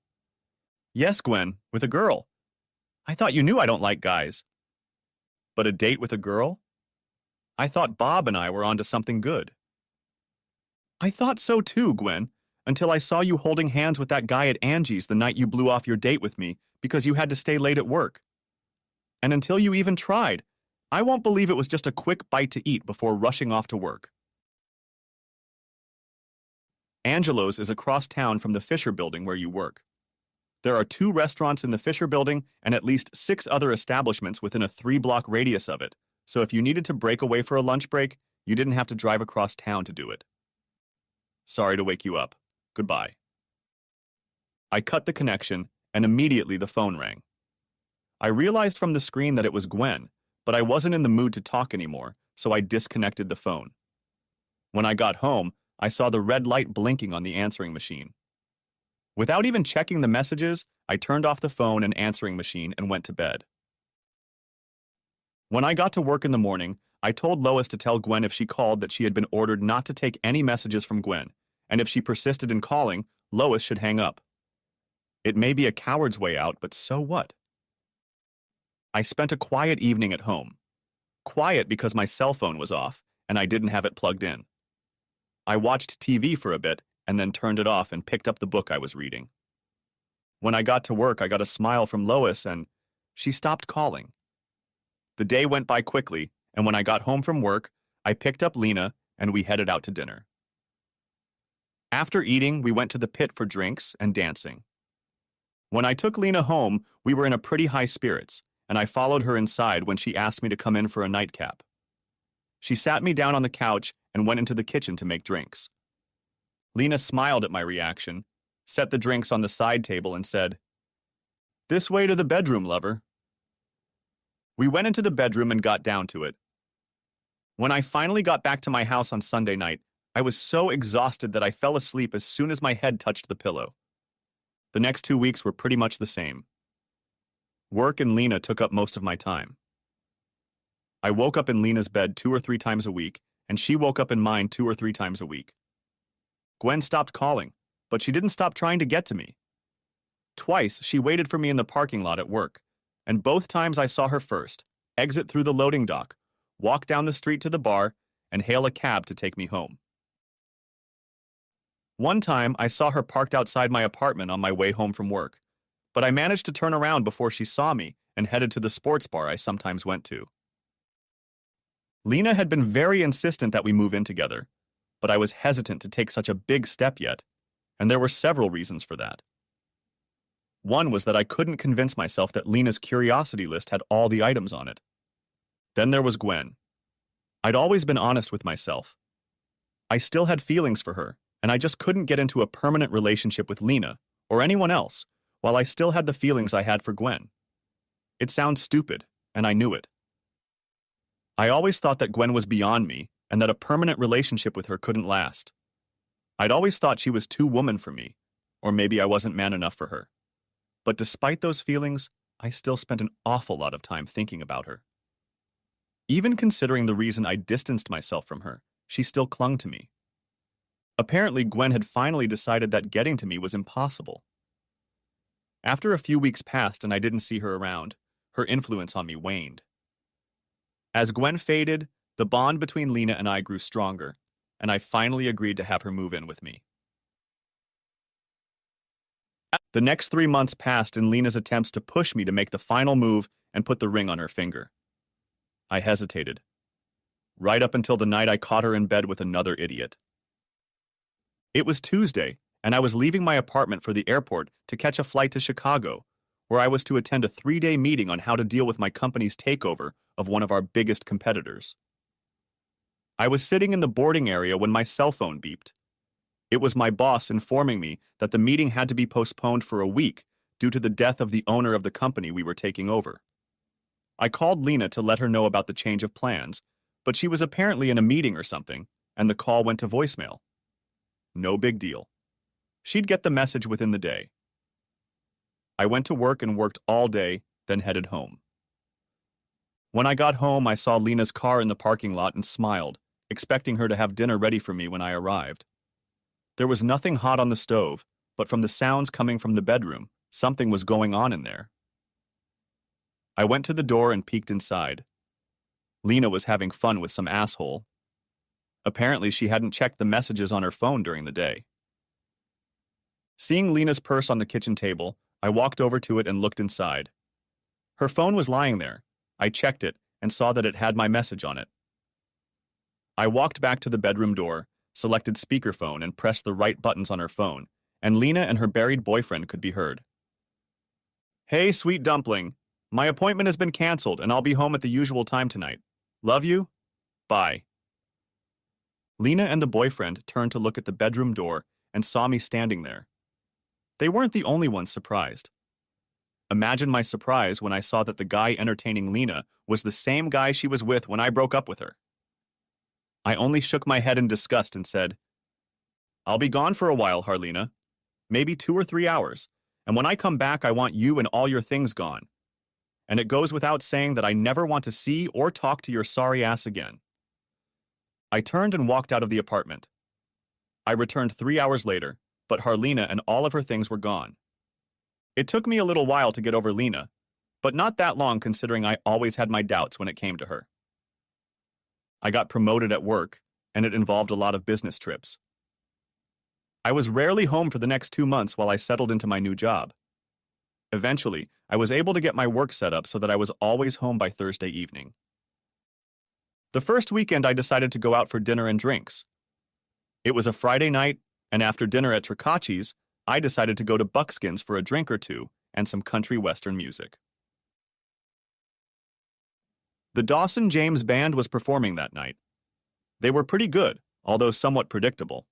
"Yes, Gwen, with a girl. I thought you knew I don't like guys." "But a date with a girl? I thought Bob and I were onto something good." "I thought so too, Gwen, until I saw you holding hands with that guy at Angie's the night you blew off your date with me because you had to stay late at work. And until you even tried, I won't believe it was just a quick bite to eat before rushing off to work." Angelo's is across town from the Fisher Building where you work. There are 2 restaurants in the Fisher Building and at least 6 other establishments within a 3-block radius of it, so if you needed to break away for a lunch break, you didn't have to drive across town to do it. Sorry to wake you up. Goodbye. I cut the connection, and immediately the phone rang. I realized from the screen that it was Gwen, but I wasn't in the mood to talk anymore, so I disconnected the phone. When I got home, I saw the red light blinking on the answering machine. Without even checking the messages, I turned off the phone and answering machine and went to bed. When I got to work in the morning, I told Lois to tell Gwen if she called that she had been ordered not to take any messages from Gwen, and if she persisted in calling, Lois should hang up. It may be a coward's way out, but so what? I spent a quiet evening at home. Quiet because my cell phone was off, and I didn't have it plugged in. I watched TV for a bit, and then turned it off and picked up the book I was reading. When I got to work, I got a smile from Lois, and she stopped calling. The day went by quickly, and when I got home from work, I picked up Lena, and we headed out to dinner. After eating, we went to the pit for drinks and dancing. When I took Lena home, we were in a pretty high spirits, and I followed her inside when she asked me to come in for a nightcap. She sat me down on the couch and went into the kitchen to make drinks. Lena smiled at my reaction, set the drinks on the side table, and said, "This way to the bedroom, lover." We went into the bedroom and got down to it. When I finally got back to my house on Sunday night, I was so exhausted that I fell asleep as soon as my head touched the pillow. The next 2 weeks were pretty much the same. Work and Lena took up most of my time. I woke up in Lena's bed 2 or 3 times a week, and she woke up in mine 2 or 3 times a week. Gwen stopped calling, but she didn't stop trying to get to me. Twice, she waited for me in the parking lot at work, and both times I saw her first, exit through the loading dock, walk down the street to the bar, and hail a cab to take me home. One time, I saw her parked outside my apartment on my way home from work, but I managed to turn around before she saw me and headed to the sports bar I sometimes went to. Lena had been very insistent that we move in together, but I was hesitant to take such a big step yet, and there were several reasons for that. One was that I couldn't convince myself that Lena's curiosity list had all the items on it. Then there was Gwen. I'd always been honest with myself. I still had feelings for her, and I just couldn't get into a permanent relationship with Lena, or anyone else, while I still had the feelings I had for Gwen. It sounds stupid, and I knew it. I always thought that Gwen was beyond me, and that a permanent relationship with her couldn't last. I'd always thought she was too woman for me, or maybe I wasn't man enough for her. But despite those feelings, I still spent an awful lot of time thinking about her. Even considering the reason I distanced myself from her, she still clung to me. Apparently, Gwen had finally decided that getting to me was impossible. After a few weeks passed and I didn't see her around, her influence on me waned. As Gwen faded, the bond between Lena and I grew stronger, and I finally agreed to have her move in with me. The next 3 months passed in Lena's attempts to push me to make the final move and put the ring on her finger. I hesitated, right up until the night I caught her in bed with another idiot. It was Tuesday, and I was leaving my apartment for the airport to catch a flight to Chicago, where I was to attend a 3-day meeting on how to deal with my company's takeover of one of our biggest competitors. I was sitting in the boarding area when my cell phone beeped. It was my boss informing me that the meeting had to be postponed for a week due to the death of the owner of the company we were taking over. I called Lena to let her know about the change of plans, but she was apparently in a meeting or something, and the call went to voicemail. No big deal. She'd get the message within the day. I went to work and worked all day, then headed home. When I got home, I saw Lena's car in the parking lot and smiled, expecting her to have dinner ready for me when I arrived. There was nothing hot on the stove, but from the sounds coming from the bedroom, something was going on in there. I went to the door and peeked inside. Lena was having fun with some asshole. Apparently, she hadn't checked the messages on her phone during the day. Seeing Lena's purse on the kitchen table, I walked over to it and looked inside. Her phone was lying there. I checked it and saw that it had my message on it. I walked back to the bedroom door, selected speakerphone, and pressed the right buttons on her phone, and Lena and her buried boyfriend could be heard. "Hey, sweet dumpling. My appointment has been canceled and I'll be home at the usual time tonight. Love you. Bye." Lena and the boyfriend turned to look at the bedroom door and saw me standing there. They weren't the only ones surprised. Imagine my surprise when I saw that the guy entertaining Lena was the same guy she was with when I broke up with her. I only shook my head in disgust and said, "I'll be gone for a while, Harlena. Maybe 2 or 3 hours. And when I come back, I want you and all your things gone. And it goes without saying that I never want to see or talk to your sorry ass again." I turned and walked out of the apartment. I returned 3 hours later, but Harlena and all of her things were gone. It took me a little while to get over Lena, but not that long considering I always had my doubts when it came to her. I got promoted at work, and it involved a lot of business trips. I was rarely home for the next 2 months while I settled into my new job. Eventually, I was able to get my work set up so that I was always home by Thursday evening. The first weekend I decided to go out for dinner and drinks. It was a Friday night, and after dinner at Tricacci's, I decided to go to Buckskin's for a drink or two and some country western music. The Dawson James Band was performing that night. They were pretty good, although somewhat predictable.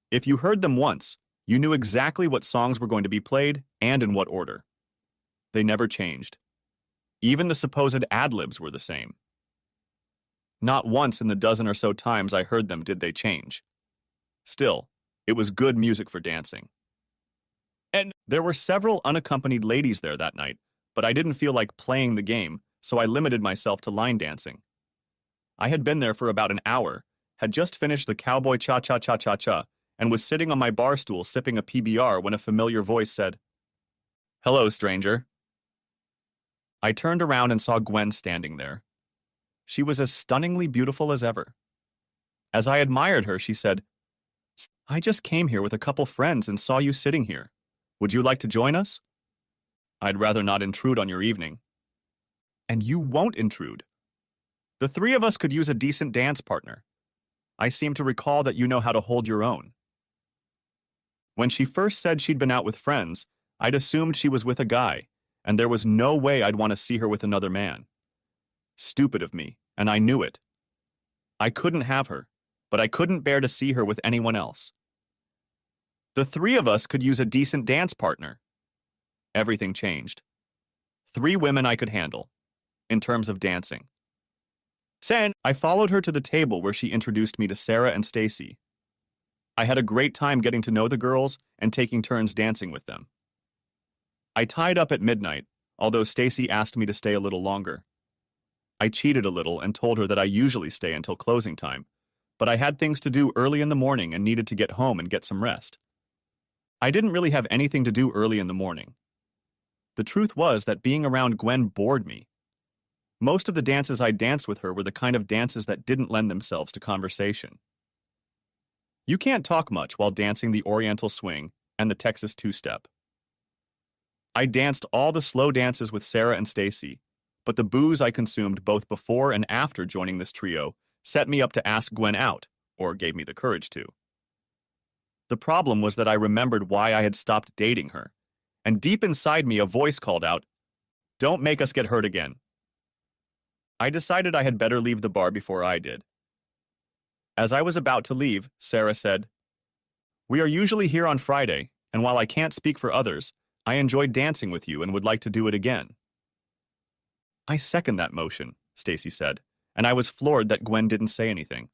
If you heard them once, you knew exactly what songs were going to be played and in what order. They never changed. Even the supposed ad-libs were the same. Not once in the dozen or so times I heard them did they change. Still, it was good music for dancing. And there were several unaccompanied ladies there that night, but I didn't feel like playing the game, so I limited myself to line dancing. I had been there for about an hour, had just finished the cowboy cha-cha-cha-cha-cha, and was sitting on my bar stool sipping a PBR when a familiar voice said, "Hello, stranger." I turned around and saw Gwen standing there. She was as stunningly beautiful as ever. As I admired her, she said, "I just came here with a couple friends and saw you sitting here. Would you like to join us?" "I'd rather not intrude on your evening." "And you won't intrude. The three of us could use a decent dance partner. I seem to recall that you know how to hold your own." When she first said she'd been out with friends, I'd assumed she was with a guy, and there was no way I'd want to see her with another man. Stupid of me, and I knew it. I couldn't have her, but I couldn't bear to see her with anyone else. The three of us could use a decent dance partner. Everything changed. 3 women I could handle, in terms of dancing. Then, I followed her to the table where she introduced me to Sarah and Stacy. I had a great time getting to know the girls and taking turns dancing with them. I tied up at midnight, although Stacy asked me to stay a little longer. I cheated a little and told her that I usually stay until closing time, but I had things to do early in the morning and needed to get home and get some rest. I didn't really have anything to do early in the morning. The truth was that being around Gwen bored me. Most of the dances I danced with her were the kind of dances that didn't lend themselves to conversation. You can't talk much while dancing the Oriental Swing and the Texas Two-Step. I danced all the slow dances with Sarah and Stacy, but the booze I consumed both before and after joining this trio set me up to ask Gwen out, or gave me the courage to. The problem was that I remembered why I had stopped dating her, and deep inside me a voice called out, "Don't make us get hurt again." I decided I had better leave the bar before I did. As I was about to leave, Sarah said, "We are usually here on Friday, and while I can't speak for others, I enjoyed dancing with you and would like to do it again." "I second that motion," Stacy said, and I was floored that Gwen didn't say anything.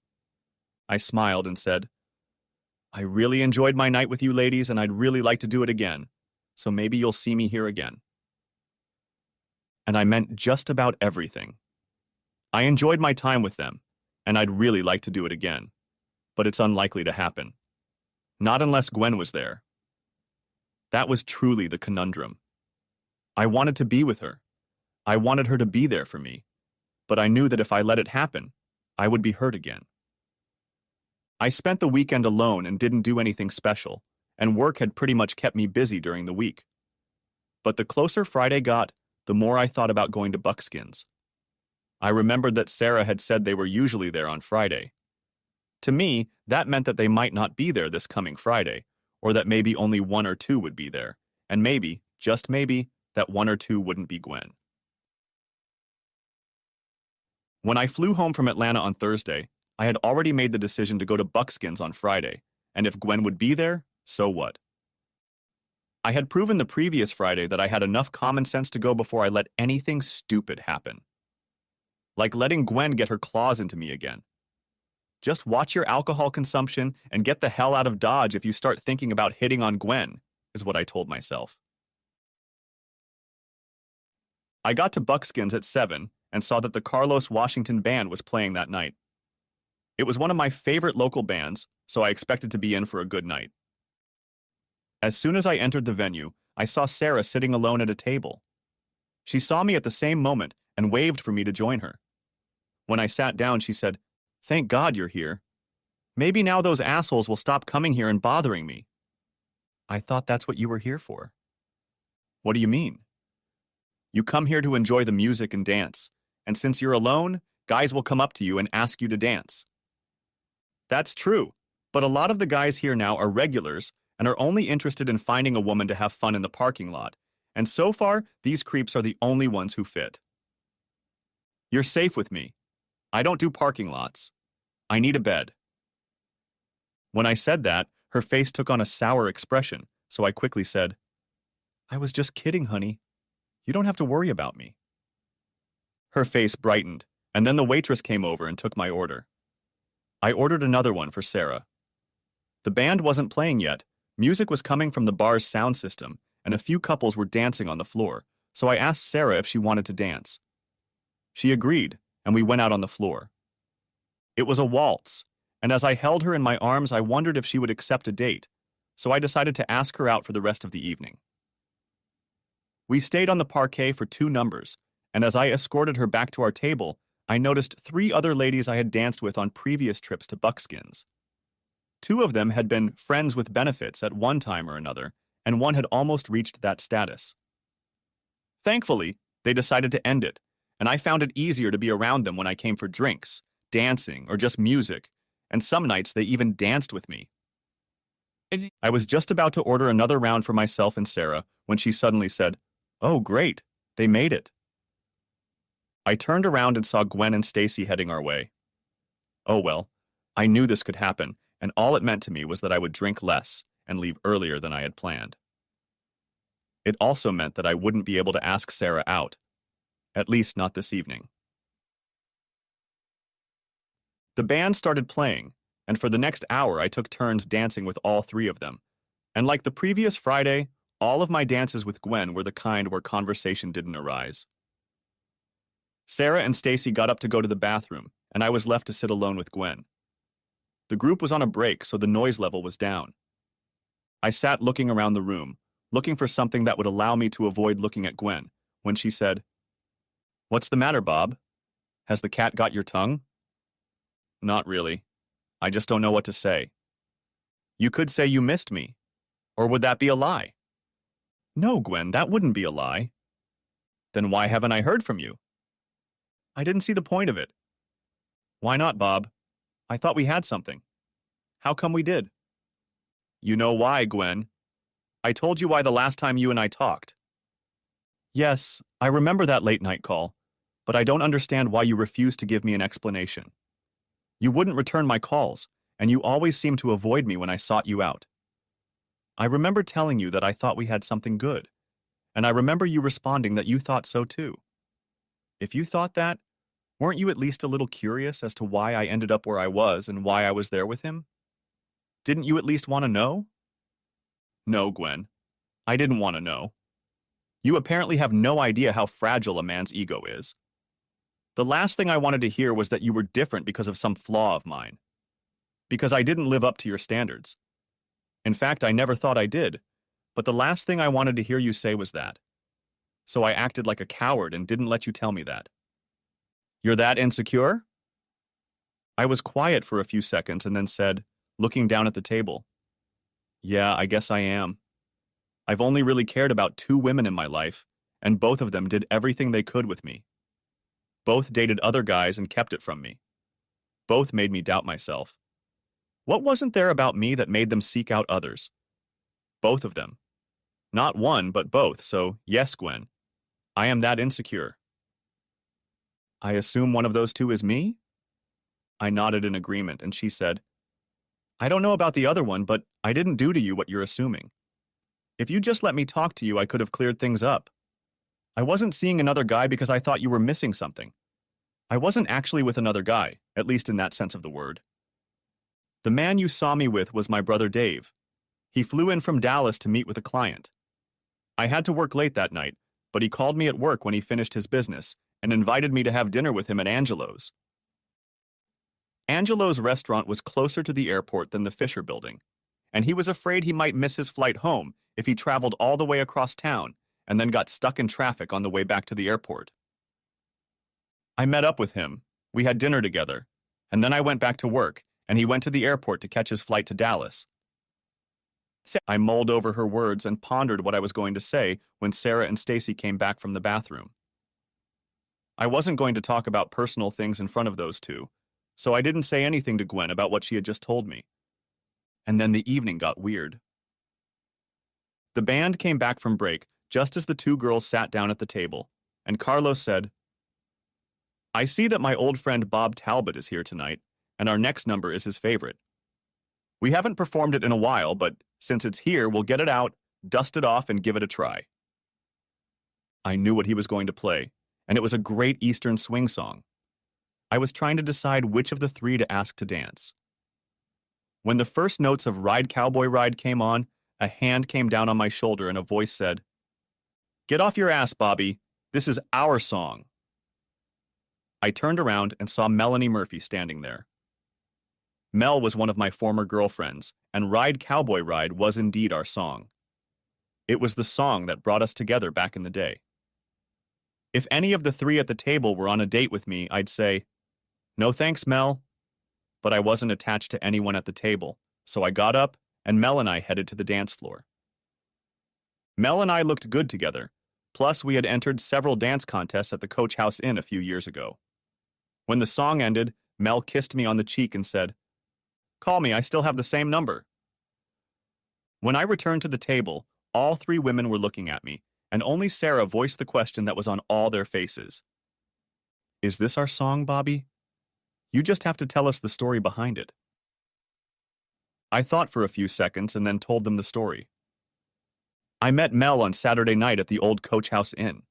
I smiled and said, "I really enjoyed my night with you ladies and I'd really like to do it again, so maybe you'll see me here again." And I meant just about everything. I enjoyed my time with them, and I'd really like to do it again, but it's unlikely to happen. Not unless Gwen was there. That was truly the conundrum. I wanted to be with her. I wanted her to be there for me, but I knew that if I let it happen, I would be hurt again. I spent the weekend alone and didn't do anything special, and work had pretty much kept me busy during the week. But the closer Friday got, the more I thought about going to Buckskin's. I remembered that Sarah had said they were usually there on Friday. To me, that meant that they might not be there this coming Friday, or that maybe only 1 or 2 would be there, and maybe, just maybe, that 1 or 2 wouldn't be Gwen. When I flew home from Atlanta on Thursday, I had already made the decision to go to Buckskins on Friday, and if Gwen would be there, so what? I had proven the previous Friday that I had enough common sense to go before I let anything stupid happen. Like letting Gwen get her claws into me again. Just watch your alcohol consumption and get the hell out of Dodge if you start thinking about hitting on Gwen, is what I told myself. I got to Buckskins at 7 and saw that the Carlos Washington Band was playing that night. It was one of my favorite local bands, so I expected to be in for a good night. As soon as I entered the venue, I saw Sarah sitting alone at a table. She saw me at the same moment and waved for me to join her. When I sat down, she said, "Thank God you're here. Maybe now those assholes will stop coming here and bothering me." I thought that's what you were here for. What do you mean? You come here to enjoy the music and dance, and since you're alone, guys will come up to you and ask you to dance. That's true, but a lot of the guys here now are regulars and are only interested in finding a woman to have fun in the parking lot, and so far, these creeps are the only ones who fit. You're safe with me. I don't do parking lots. I need a bed. When I said that, her face took on a sour expression, so I quickly said, "I was just kidding, honey. You don't have to worry about me." Her face brightened, and then the waitress came over and took my order. I ordered another one for Sarah. The band wasn't playing yet. Music was coming from the bar's sound system, and a few couples were dancing on the floor, so I asked Sarah if she wanted to dance. She agreed, and we went out on the floor. It was a waltz, and as I held her in my arms, I wondered if she would accept a date, so I decided to ask her out for the rest of the evening. We stayed on the parquet for 2 numbers, and as I escorted her back to our table, I noticed 3 other ladies I had danced with on previous trips to Buckskins. 2 of them had been friends with benefits at one time or another, and one had almost reached that status. Thankfully, they decided to end it, and I found it easier to be around them when I came for drinks, dancing, or just music, and some nights they even danced with me. I was just about to order another round for myself and Sarah when she suddenly said, "Oh, great, they made it." I turned around and saw Gwen and Stacy heading our way. Oh well, I knew this could happen, and all it meant to me was that I would drink less and leave earlier than I had planned. It also meant that I wouldn't be able to ask Sarah out, at least not this evening. The band started playing, and for the next hour I took turns dancing with all 3 of them, and like the previous Friday, all of my dances with Gwen were the kind where conversation didn't arise. Sarah and Stacy got up to go to the bathroom, and I was left to sit alone with Gwen. The group was on a break, so the noise level was down. I sat looking around the room, looking for something that would allow me to avoid looking at Gwen, when she said, "What's the matter, Bob? Has the cat got your tongue?" "Not really. I just don't know what to say." "You could say you missed me. Or would that be a lie?" "No, Gwen, that wouldn't be a lie." "Then why haven't I heard from you?" "I didn't see the point of it." "Why not, Bob? I thought we had something. How come we did?" "You know why, Gwen. I told you why the last time you and I talked." "Yes, I remember that late-night call, but I don't understand why you refused to give me an explanation. You wouldn't return my calls, and you always seemed to avoid me when I sought you out. I remember telling you that I thought we had something good, and I remember you responding that you thought so too. If you thought that, weren't you at least a little curious as to why I ended up where I was and why I was there with him? Didn't you at least want to know?" "No, Gwen. I didn't want to know. You apparently have no idea how fragile a man's ego is. The last thing I wanted to hear was that you were different because of some flaw of mine. Because I didn't live up to your standards. In fact, I never thought I did, but the last thing I wanted to hear you say was that. So I acted like a coward and didn't let you tell me that. You're that insecure?" I was quiet for a few seconds and then said, looking down at the table, "Yeah, I guess I am. I've only really cared about 2 women in my life, and both of them did everything they could with me. Both dated other guys and kept it from me. Both made me doubt myself. What wasn't there about me that made them seek out others? Both of them. Not one, but both, so yes, Gwen. I am that insecure." "I assume one of those 2 is me?" I nodded in agreement, and she said, I don't know about the other one, but I didn't do to you what you're assuming. If you just let me talk to you, I could have cleared things up. I wasn't seeing another guy because I thought you were missing something. I wasn't actually with another guy, at least in that sense of the word. The man you saw me with was my brother Dave. He flew in from Dallas to meet with a client. I had to work late that night, but he called me at work when he finished his business and invited me to have dinner with him at Angelo's. Angelo's restaurant was closer to the airport than the Fisher Building, and he was afraid he might miss his flight home if he traveled all the way across town and then got stuck in traffic on the way back to the airport. I met up with him, we had dinner together, and then I went back to work, and he went to the airport to catch his flight to Dallas. I mulled over her words and pondered what I was going to say when Sarah and Stacy came back from the bathroom. I wasn't going to talk about personal things in front of those two, so I didn't say anything to Gwen about what she had just told me. And then the evening got weird. The band came back from break just as the two girls sat down at the table, and Carlos said, I see that my old friend Bob Talbot is here tonight, and our next number is his favorite. We haven't performed it in a while, but since it's here, we'll get it out, dust it off, and give it a try. I knew what he was going to play, and it was a great Eastern swing song. I was trying to decide which of the three to ask to dance. When the first notes of Ride Cowboy Ride came on, a hand came down on my shoulder and a voice said, Get off your ass, Bobby. This is our song. I turned around and saw Melanie Murphy standing there. Mel was one of my former girlfriends, and Ride Cowboy Ride was indeed our song. It was the song that brought us together back in the day. If any of the three at the table were on a date with me, I'd say, No thanks, Mel. But I wasn't attached to anyone at the table, so I got up, and Mel and I headed to the dance floor. Mel and I looked good together, plus we had entered several dance contests at the Coach House Inn a few years ago. When the song ended, Mel kissed me on the cheek and said, Call me, I still have the same number. When I returned to the table, all three women were looking at me, and only Sarah voiced the question that was on all their faces. Is this our song, Bobby? You just have to tell us the story behind it. I thought for a few seconds and then told them the story. I met Mel on Saturday night at the old Coach House Inn.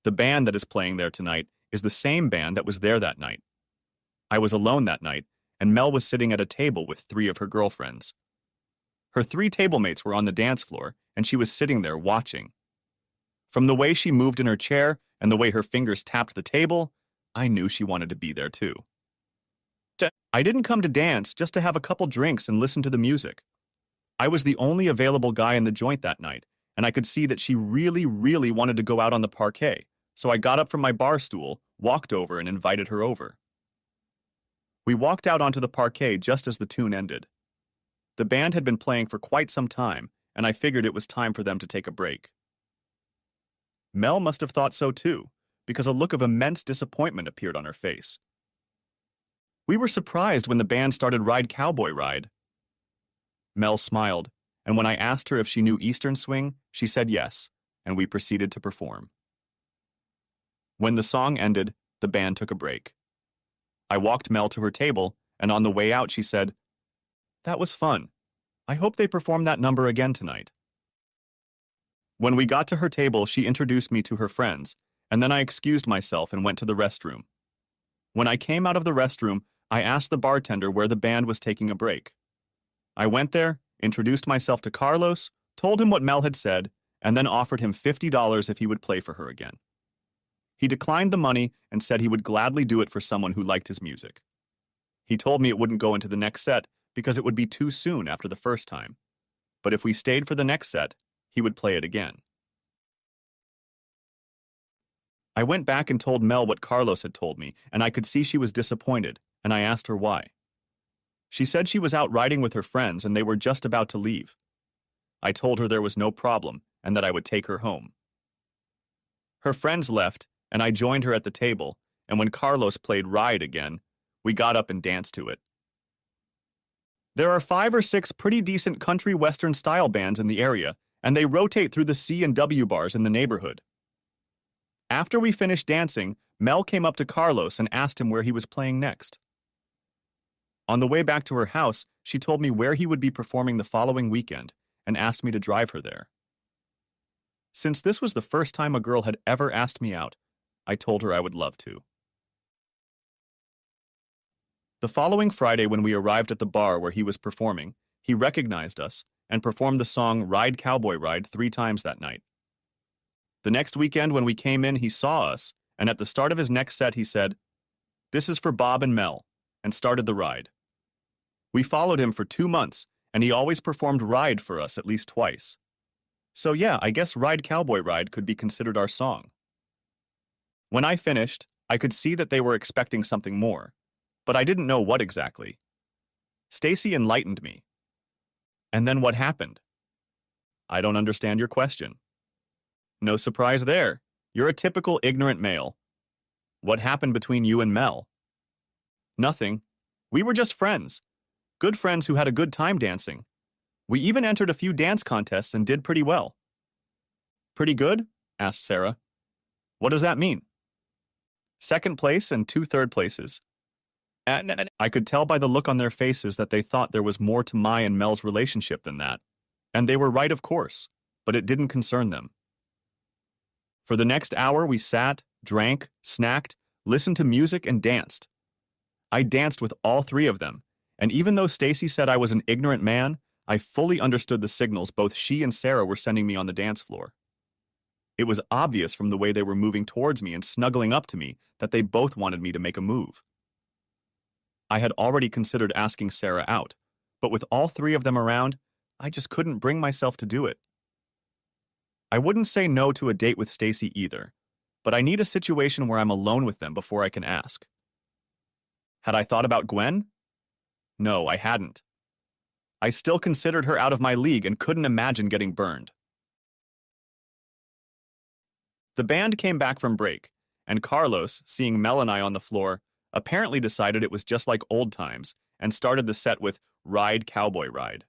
The band that is playing there tonight is the same band that was there that night. I was alone that night, and Mel was sitting at a table with three of her girlfriends. Her three tablemates were on the dance floor, and she was sitting there watching. From the way she moved in her chair and the way her fingers tapped the table, I knew she wanted to be there too. I didn't come to dance just to have a couple drinks and listen to the music. I was the only available guy in the joint that night, and I could see that she really, really wanted to go out on the parquet, so I got up from my bar stool, walked over, and invited her over. We walked out onto the parquet just as the tune ended. The band had been playing for quite some time, and I figured it was time for them to take a break. Mel must have thought so too, because a look of immense disappointment appeared on her face. We were surprised when the band started Ride Cowboy Ride. Mel smiled, and when I asked her if she knew Eastern Swing, she said yes, and we proceeded to perform. When the song ended, the band took a break. I walked Mel to her table, and on the way out she said, That was fun. I hope they perform that number again tonight. When we got to her table, she introduced me to her friends, and then I excused myself and went to the restroom. When I came out of the restroom, I asked the bartender where the band was taking a break. I went there, introduced myself to Carlos, told him what Mel had said, and then offered him $50 if he would play for her again. He declined the money and said he would gladly do it for someone who liked his music. He told me it wouldn't go into the next set because it would be too soon after the first time, but if we stayed for the next set, he would play it again. I went back and told Mel what Carlos had told me, and I could see she was disappointed, and I asked her why. She said she was out riding with her friends and they were just about to leave. I told her there was no problem and that I would take her home. Her friends left, and I joined her at the table, and when Carlos played Ride again, we got up and danced to it. There are 5 or 6 pretty decent country western style bands in the area, and they rotate through the C&W bars in the neighborhood. After we finished dancing, Mel came up to Carlos and asked him where he was playing next. On the way back to her house, she told me where he would be performing the following weekend and asked me to drive her there. Since this was the first time a girl had ever asked me out, I told her I would love to. The following Friday, when we arrived at the bar where he was performing, he recognized us and performed the song Ride Cowboy Ride 3 times that night. The next weekend when we came in, he saw us, and at the start of his next set he said, "This is for Bob and Mel," and started the ride. We followed him for 2 months, and he always performed Ride for us at least twice. So yeah, I guess Ride Cowboy Ride could be considered our song. When I finished, I could see that they were expecting something more, but I didn't know what exactly. Stacy enlightened me. And then what happened? I don't understand your question. No surprise there. You're a typical ignorant male. What happened between you and Mel? Nothing. We were just friends. Good friends who had a good time dancing. We even entered a few dance contests and did pretty well. Pretty good? Asked Sarah. What does that mean? Second place and 2 third places. I could tell by the look on their faces that they thought there was more to my and Mel's relationship than that. And they were right, of course, but it didn't concern them. For the next hour, we sat, drank, snacked, listened to music, and danced. I danced with all 3 of them, and even though Stacy said I was an ignorant man, I fully understood the signals both she and Sarah were sending me on the dance floor. It was obvious from the way they were moving towards me and snuggling up to me that they both wanted me to make a move. I had already considered asking Sarah out, but with all 3 of them around, I just couldn't bring myself to do it. I wouldn't say no to a date with Stacy either, but I need a situation where I'm alone with them before I can ask. Had I thought about Gwen? No, I hadn't. I still considered her out of my league and couldn't imagine getting burned. The band came back from break, and Carlos, seeing Mel and I on the floor, apparently decided it was just like old times and started the set with Ride Cowboy Ride.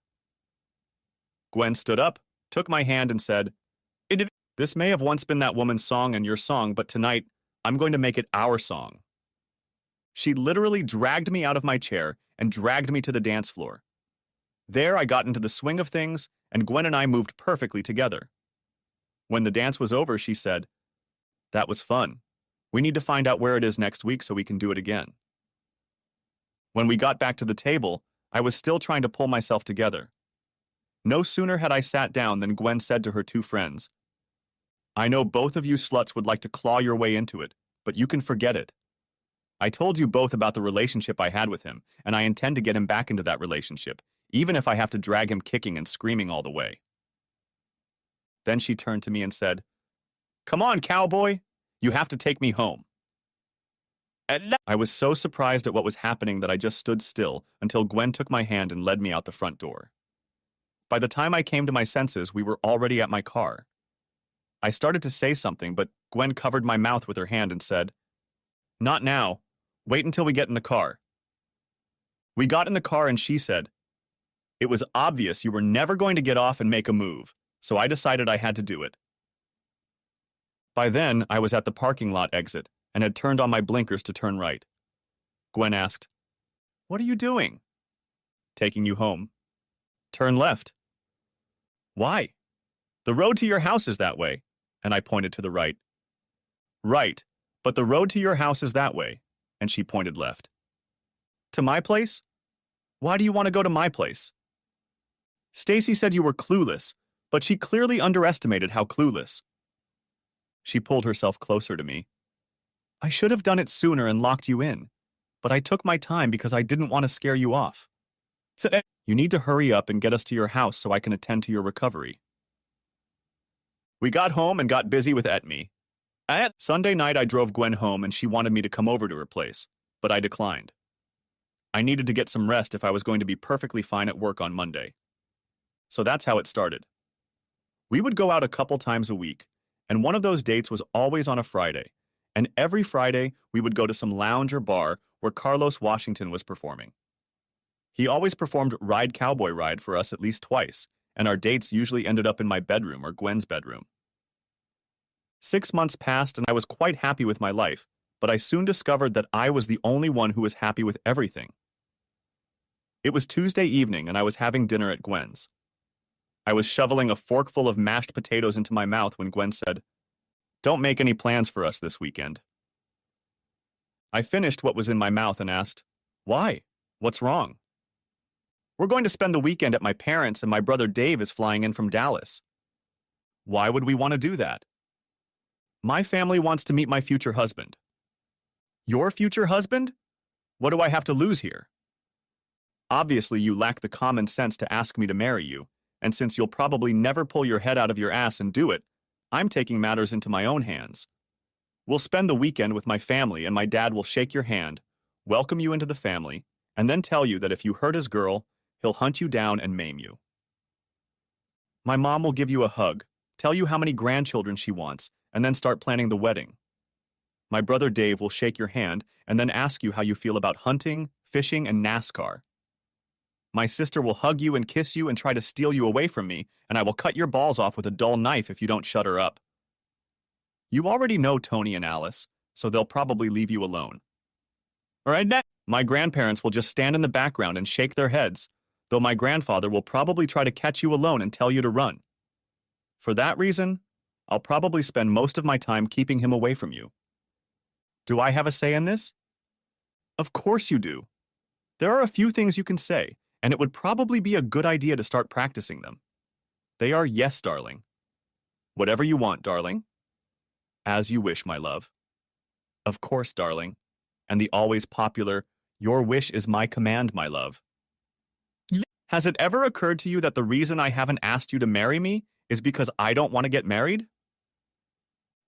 Gwen stood up, took my hand and said, "This may have once been that woman's song and your song, but tonight, I'm going to make it our song." She literally dragged me out of my chair and dragged me to the dance floor. There I got into the swing of things, and Gwen and I moved perfectly together. When the dance was over, she said, "That was fun. We need to find out where it is next week so we can do it again." When we got back to the table, I was still trying to pull myself together. No sooner had I sat down than Gwen said to her 2 friends, "I know both of you sluts would like to claw your way into it, but you can forget it. I told you both about the relationship I had with him, and I intend to get him back into that relationship, even if I have to drag him kicking and screaming all the way." Then she turned to me and said, "Come on, cowboy. You have to take me home." I was so surprised at what was happening that I just stood still until Gwen took my hand and led me out the front door. By the time I came to my senses, we were already at my car. I started to say something, but Gwen covered my mouth with her hand and said, "Not now. Wait until we get in the car." We got in the car and she said, "It was obvious you were never going to get off and make a move, so I decided I had to do it." By then, I was at the parking lot exit and had turned on my blinkers to turn right. Gwen asked, "What are you doing?" "Taking you home." "Turn left." "Why?" "The road to your house is that way," and I pointed to the right. "Right, but the road to your house is that way," and she pointed left. "To my place? Why do you want to go to my place?" "Stacy said you were clueless, but she clearly underestimated how clueless." She pulled herself closer to me. "I should have done it sooner and locked you in, but I took my time because I didn't want to scare you off. You need to hurry up and get us to your house so I can attend to your recovery." We got home and got busy with Etme. Sunday night I drove Gwen home and she wanted me to come over to her place, but I declined. I needed to get some rest if I was going to be perfectly fine at work on Monday. So that's how it started. We would go out a couple times a week, and one of those dates was always on a Friday, and every Friday we would go to some lounge or bar where Carlos Washington was performing. He always performed Ride Cowboy Ride for us at least twice, and our dates usually ended up in my bedroom or Gwen's bedroom. 6 months passed and I was quite happy with my life, but I soon discovered that I was the only one who was happy with everything. It was Tuesday evening and I was having dinner at Gwen's. I was shoveling a forkful of mashed potatoes into my mouth when Gwen said, "Don't make any plans for us this weekend." I finished what was in my mouth and asked, "Why? What's wrong?" "We're going to spend the weekend at my parents' and my brother Dave is flying in from Dallas." "Why would we want to do that?" "My family wants to meet my future husband." "Your future husband? What do I have to lose here?" "Obviously, you lack the common sense to ask me to marry you, and since you'll probably never pull your head out of your ass and do it, I'm taking matters into my own hands. We'll spend the weekend with my family and my dad will shake your hand, welcome you into the family, and then tell you that if you hurt his girl, he'll hunt you down and maim you. My mom will give you a hug, tell you how many grandchildren she wants, and then start planning the wedding. My brother Dave will shake your hand and then ask you how you feel about hunting, fishing, and NASCAR. My sister will hug you and kiss you and try to steal you away from me, and I will cut your balls off with a dull knife if you don't shut her up. You already know Tony and Alice, so they'll probably leave you alone. All right, next. My grandparents will just stand in the background and shake their heads, though my grandfather will probably try to catch you alone and tell you to run. For that reason, I'll probably spend most of my time keeping him away from you. Do I have a say in this? Of course you do. There are a few things you can say, and it would probably be a good idea to start practicing them. They are yes, darling. Whatever you want, darling. As you wish, my love. Of course, darling. And the always popular, your wish is my command, my love. Has it ever occurred to you that the reason I haven't asked you to marry me is because I don't want to get married?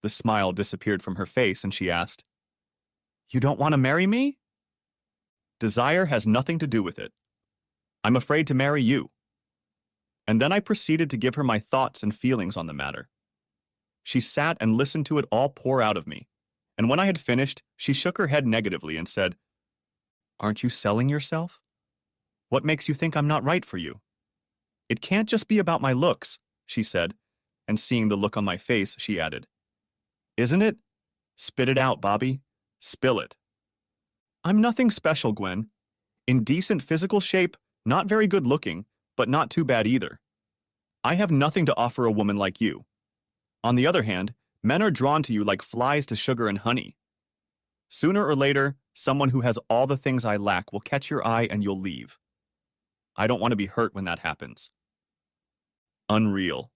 The smile disappeared from her face and she asked, You don't want to marry me? Desire has nothing to do with it. I'm afraid to marry you. And then I proceeded to give her my thoughts and feelings on the matter. She sat and listened to it all pour out of me, and when I had finished, she shook her head negatively and said, Aren't you selling yourself? What makes you think I'm not right for you? It can't just be about my looks, she said, and seeing the look on my face, she added, Isn't it? Spit it out, Bobby. Spill it. I'm nothing special, Gwen. In decent physical shape, not very good looking, but not too bad either. I have nothing to offer a woman like you. On the other hand, men are drawn to you like flies to sugar and honey. Sooner or later, someone who has all the things I lack will catch your eye and you'll leave. I don't want to be hurt when that happens. Unreal.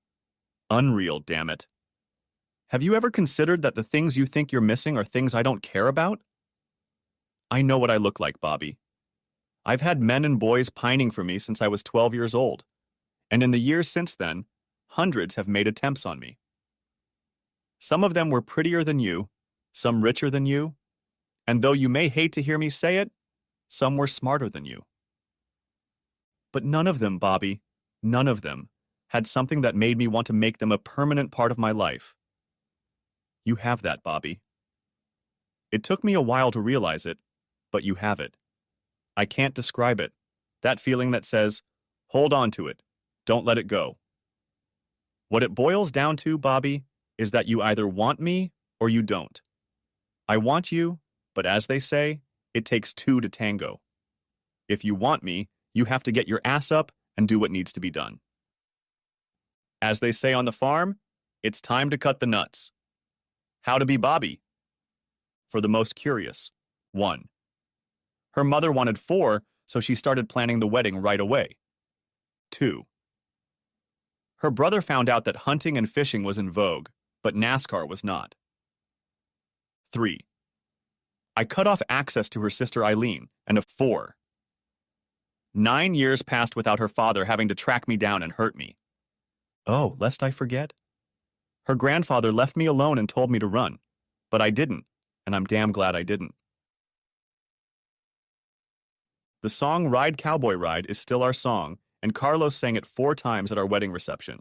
Unreal, damn it. Have you ever considered that the things you think you're missing are things I don't care about? I know what I look like, Bobby. I've had men and boys pining for me since I was 12 years old, and in the years since then, hundreds have made attempts on me. Some of them were prettier than you, some richer than you, and though you may hate to hear me say it, some were smarter than you. But none of them, Bobby, none of them, had something that made me want to make them a permanent part of my life. You have that, Bobby. It took me a while to realize it, but you have it. I can't describe it. That feeling that says, hold on to it. Don't let it go. What it boils down to, Bobby, is that you either want me or you don't. I want you, but as they say, it takes two to tango. If you want me, you have to get your ass up and do what needs to be done. As they say on the farm, it's time to cut the nuts. How to be Bobby? For the most curious, 1. Her mother wanted 4, so she started planning the wedding right away. 2. Her brother found out that hunting and fishing was in vogue, but NASCAR was not. 3. I cut off access to her sister Eileen, and 4. 9 years passed without her father having to track me down and hurt me. Oh, lest I forget. Her grandfather left me alone and told me to run, but I didn't, and I'm damn glad I didn't. The song Ride Cowboy Ride is still our song, and Carlos sang it 4 times at our wedding reception.